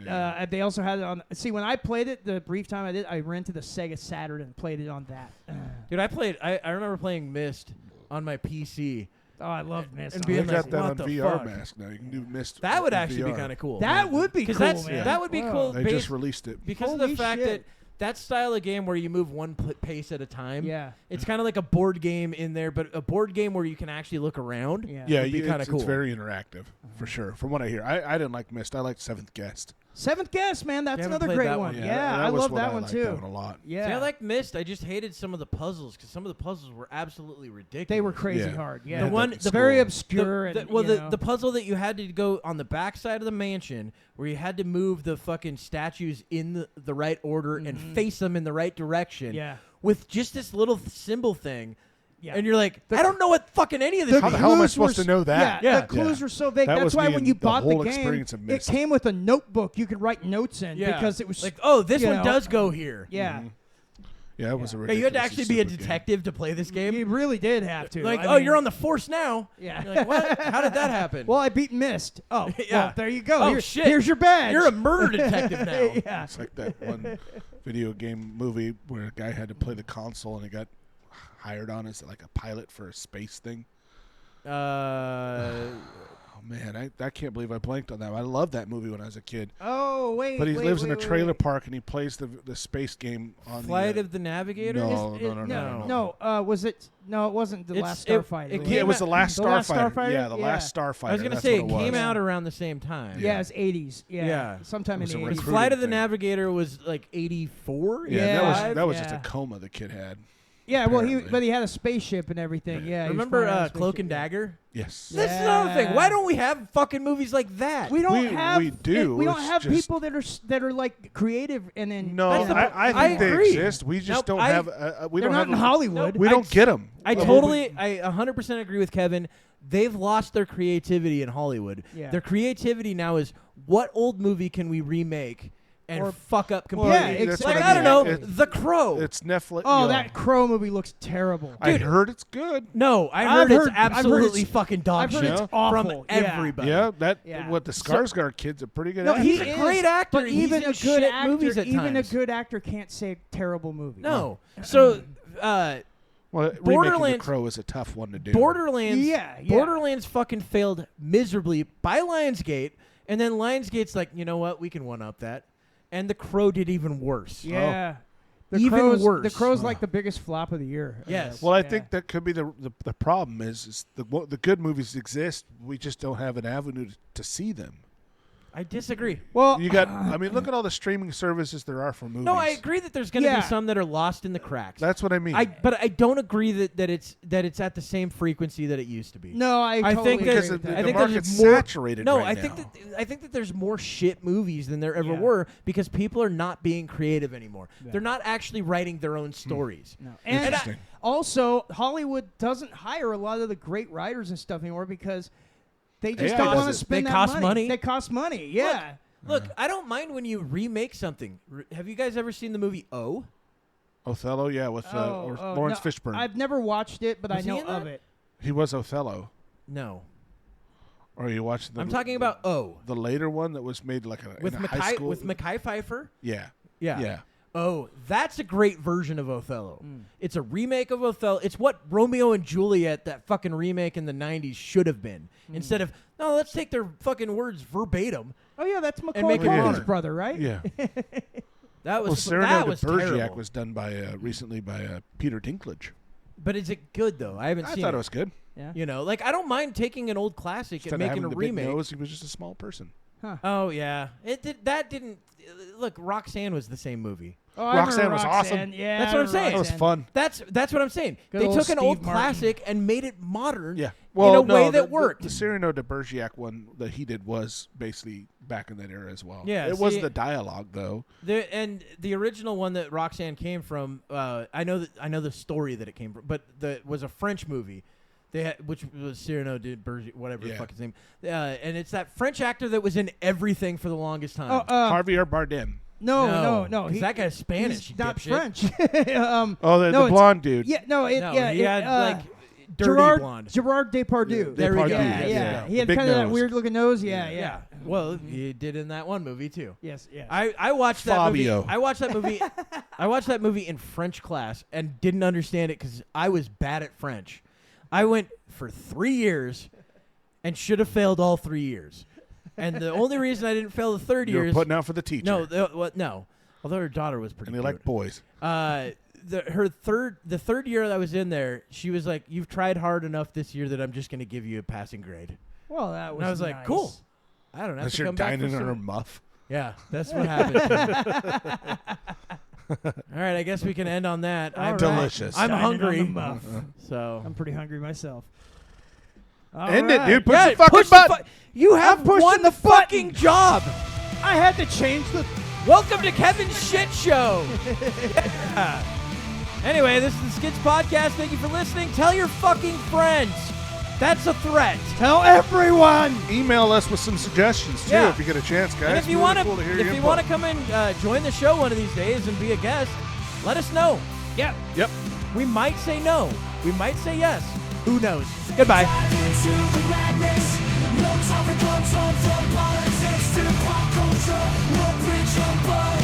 they also had it on. See, when I played it, the brief time I did, I rented the Sega Saturn and played it on that. Dude, I remember playing Myst on my PC. Oh, I loved Myst. And on being They that. like, got that what on the VR fuck? Mask now. You can do Myst. That would in actually be VR. kind of cool. That would be cool, man. That would be Wow. cool. They just released it. Because of Holy the fact shit. that style of game where you move one pace at a time. Yeah. It's kind of like a board game in there, but a board game where you can actually look around. Yeah. Yeah, would be kind of cool. It's very interactive, for sure. From what I hear, I didn't like Myst. I liked Seventh Guest. Seventh Guest, man. That's You haven't another played great that one. one. Yeah, I was love what that I one liked too. That one a lot. Yeah. See, I like Myst. I just hated some of the puzzles because some of the puzzles were absolutely ridiculous. They were crazy Yeah. hard. Yeah. The one, That's very cool. obscure. The, and, well, you know. the puzzle that you had to go on the back side of the mansion, where you had to move the fucking statues in the right order and face them in the right direction. Yeah. With just this little symbol thing. Yeah. And you're like, I don't know what fucking any of this How means. the hell am I clues supposed were to know that? Yeah, Yeah. the clues Yeah. were so vague. That That's was why me when and you the bought whole the game, experience of it Myst. came with a notebook you could write notes in Yeah. because it was like, oh, this you one know, does go here. Yeah. Yeah, it was a Yeah, ridiculous. you had to actually be a detective to play this game. You really did have to. Like, I oh, mean, you're on the force now. Yeah. You're like, what? How did that happen? Well, I beat Myst. Oh, Yeah. well, there you go. Oh, Here- shit. Here's your badge. You're a murder detective now. yeah. It's like that one video game movie where a guy had to play the console and he got hired on as like a pilot for a space thing. Oh man, I can't believe I blanked on that. I loved that movie when I was a kid. Oh, wait. But he wait, lives in a wait, trailer wait. park and he plays the space game on Flight the, of the Navigator? No, Is- no, no, no, No, was it? No, it wasn't the It's- Last it- Starfighter. it was Yeah, it was the last The Last Starfighter. Starfighter? Yeah, the Yeah. last Starfighter. I was going to That's say what it was. came out around the same time. Yeah, it's 80s. Yeah. Yeah. Sometime It was in a the 80s. recruiting Flight of the thing. Navigator was like 84? Yeah, Yeah. that was just Yeah. a coma the kid had. Yeah, well, apparently. he had a spaceship and everything. Yeah. he was Remember flying on a Cloak spaceship, and yeah. Dagger? Yes. This is another thing. Yeah. Why don't we have fucking movies like that? We don't We have. do. We don't It's have just- people that are like creative and then. No, That's the pro- I I think they agree. exist. We just Nope, don't I- have. We They're don't not have. in Hollywood. We don't get them. I 100% agree with Kevin. They've lost their creativity in Hollywood. Yeah. Their creativity now is what old movie can we remake and Or- fuck up Well, completely? yeah, that's like, what I don't know, mean. The Crow. It's Netflix. Oh, you know. that Crow movie looks terrible. I Dude. heard it's good. No, I I've heard it's heard- I've heard absolutely it's- fucking dog I've heard shit it's from awful. Yeah. everybody. Yeah, that Yeah. what the Skarsgård kid's a pretty good No, actor. he's he a is, great actor. But He's even in a good shit actor, movies at even times. a good actor can't say terrible movie. No. So, well, remaking The Borderlands- Crow is a tough one to do. Borderlands, Yeah. Borderlands fucking failed miserably by Lionsgate, and then Lionsgate's like, you know what, we can one up that, and The Crow did even worse. Yeah. The Even Crow's, worse. The Crow's like the biggest flop of the year. I Yes. guess. Well, I Yeah. think that could be the problem is the good movies exist. We just don't have an avenue to see them. I disagree. Well, You got. I mean, look at all the streaming services there are for movies. No, I agree that there's going to Yeah. be some that are lost in the cracks. That's what I mean. But I don't agree that it's at the same frequency that it used to be. no, I I totally think agree because with the that. I think market's there's more saturated No, right I think now. that there's more shit movies than there ever Yeah. were because people are not being creative anymore. Yeah. They're not actually writing their own stories. No. And Interesting. also, Hollywood doesn't hire a lot of the great writers and stuff anymore because they just Yeah, don't it want to doesn't. spend They that cost money. money. They cost money. Yeah. Look, I don't mind when you remake something. Have you guys ever seen the movie O? Othello, yeah, with Lawrence no, Fishburne. I've never watched it, but Was I he know in of that? it. He was Othello. No. Or are you watching the? I'm talking about O the later one that was made like with in a high school. Mackay Pfeiffer. Yeah. Yeah. Yeah. Oh, that's a great version of Othello. Mm. It's a remake of Othello. It's what Romeo and Juliet, that fucking remake in the 90s, should have been. Mm. Instead of, no, let's take their fucking words verbatim. Oh yeah, that's Macaulay make it Culkin's modern. brother, right? Yeah. That Well, was Cyrano that de was Bergerac terrible. was done by recently by Peter Dinklage. But is it good though? I haven't I seen thought it was good. Yeah. You know, like I don't mind taking an old classic Instead and of making having a the big remake. nose, he was just a small person. Oh yeah, that didn't. Look, Roxanne was the same movie. Oh, I remember Roxanne was awesome. Roxanne. Yeah, That's I what I'm remember saying. That was Roxanne. fun. That's what I'm saying. Good They old took an old Steve Martin. classic and made it modern. Yeah. in a way no, that worked. The Cyrano de Bergerac one that he did was basically back in that era as well. Yeah, It see- wasn't the dialogue though. The original one that Roxanne came from, I know the story that it came from, but was a French movie. They had, which was Cyrano de Bergerac, whatever the Yeah. fuck his name, and it's that French actor that was in everything for the longest time. Oh, Javier Bardem. No. 'Cause that guy's Spanish. He's not dipshit. French. Oh, the it's- blonde dude. Yeah, no, it, No, yeah, he it, had like dirty Gerard, blonde. Gerard Depardieu. There we go. Yeah, Yes, yeah. yeah. He had Big kind of that nose. weird looking nose. Yeah, Yeah. yeah. Well, he did in that one movie too. Yes, yes. I watched that Fabio. movie. I watched that movie. I watched that movie in French class and didn't understand it because I was bad at French. I went for 3 years and should have failed all 3 years. And the only reason I didn't fail the third You year were is putting out for the teacher. no. Although her daughter was pretty and they cute. like boys. The third year that I was in there, she was like, "You've tried hard enough this year that I'm just going to give you a passing grade." Well, that was And I was like, nice. "Cool. I don't have Unless to you're come back dining for on her some-" muff. Yeah, that's what happened. All right, I guess we can end on that. All I'm right. Delicious. I'm Dining on hungry, the muff. so I'm pretty hungry myself. All End it, right. dude. Push Yeah, the fucking push the button. you have I'm pushing one the fucking button. job. I had to change the. Welcome to Kevin's Shit Show. Yeah. Anyway, this is the Skids Podcast. Thank you for listening. Tell your fucking friends. That's a threat. Tell everyone. Email us with some suggestions too Yeah. if you get a chance, guys. And if you Really want cool to hear if your you input. want to come and join the show one of these days and be a guest, let us know. Yeah. Yep. We might say no. We might say yes. Who knows? Goodbye. No time for drugs, no politics to pop culture. We'll preach your blood.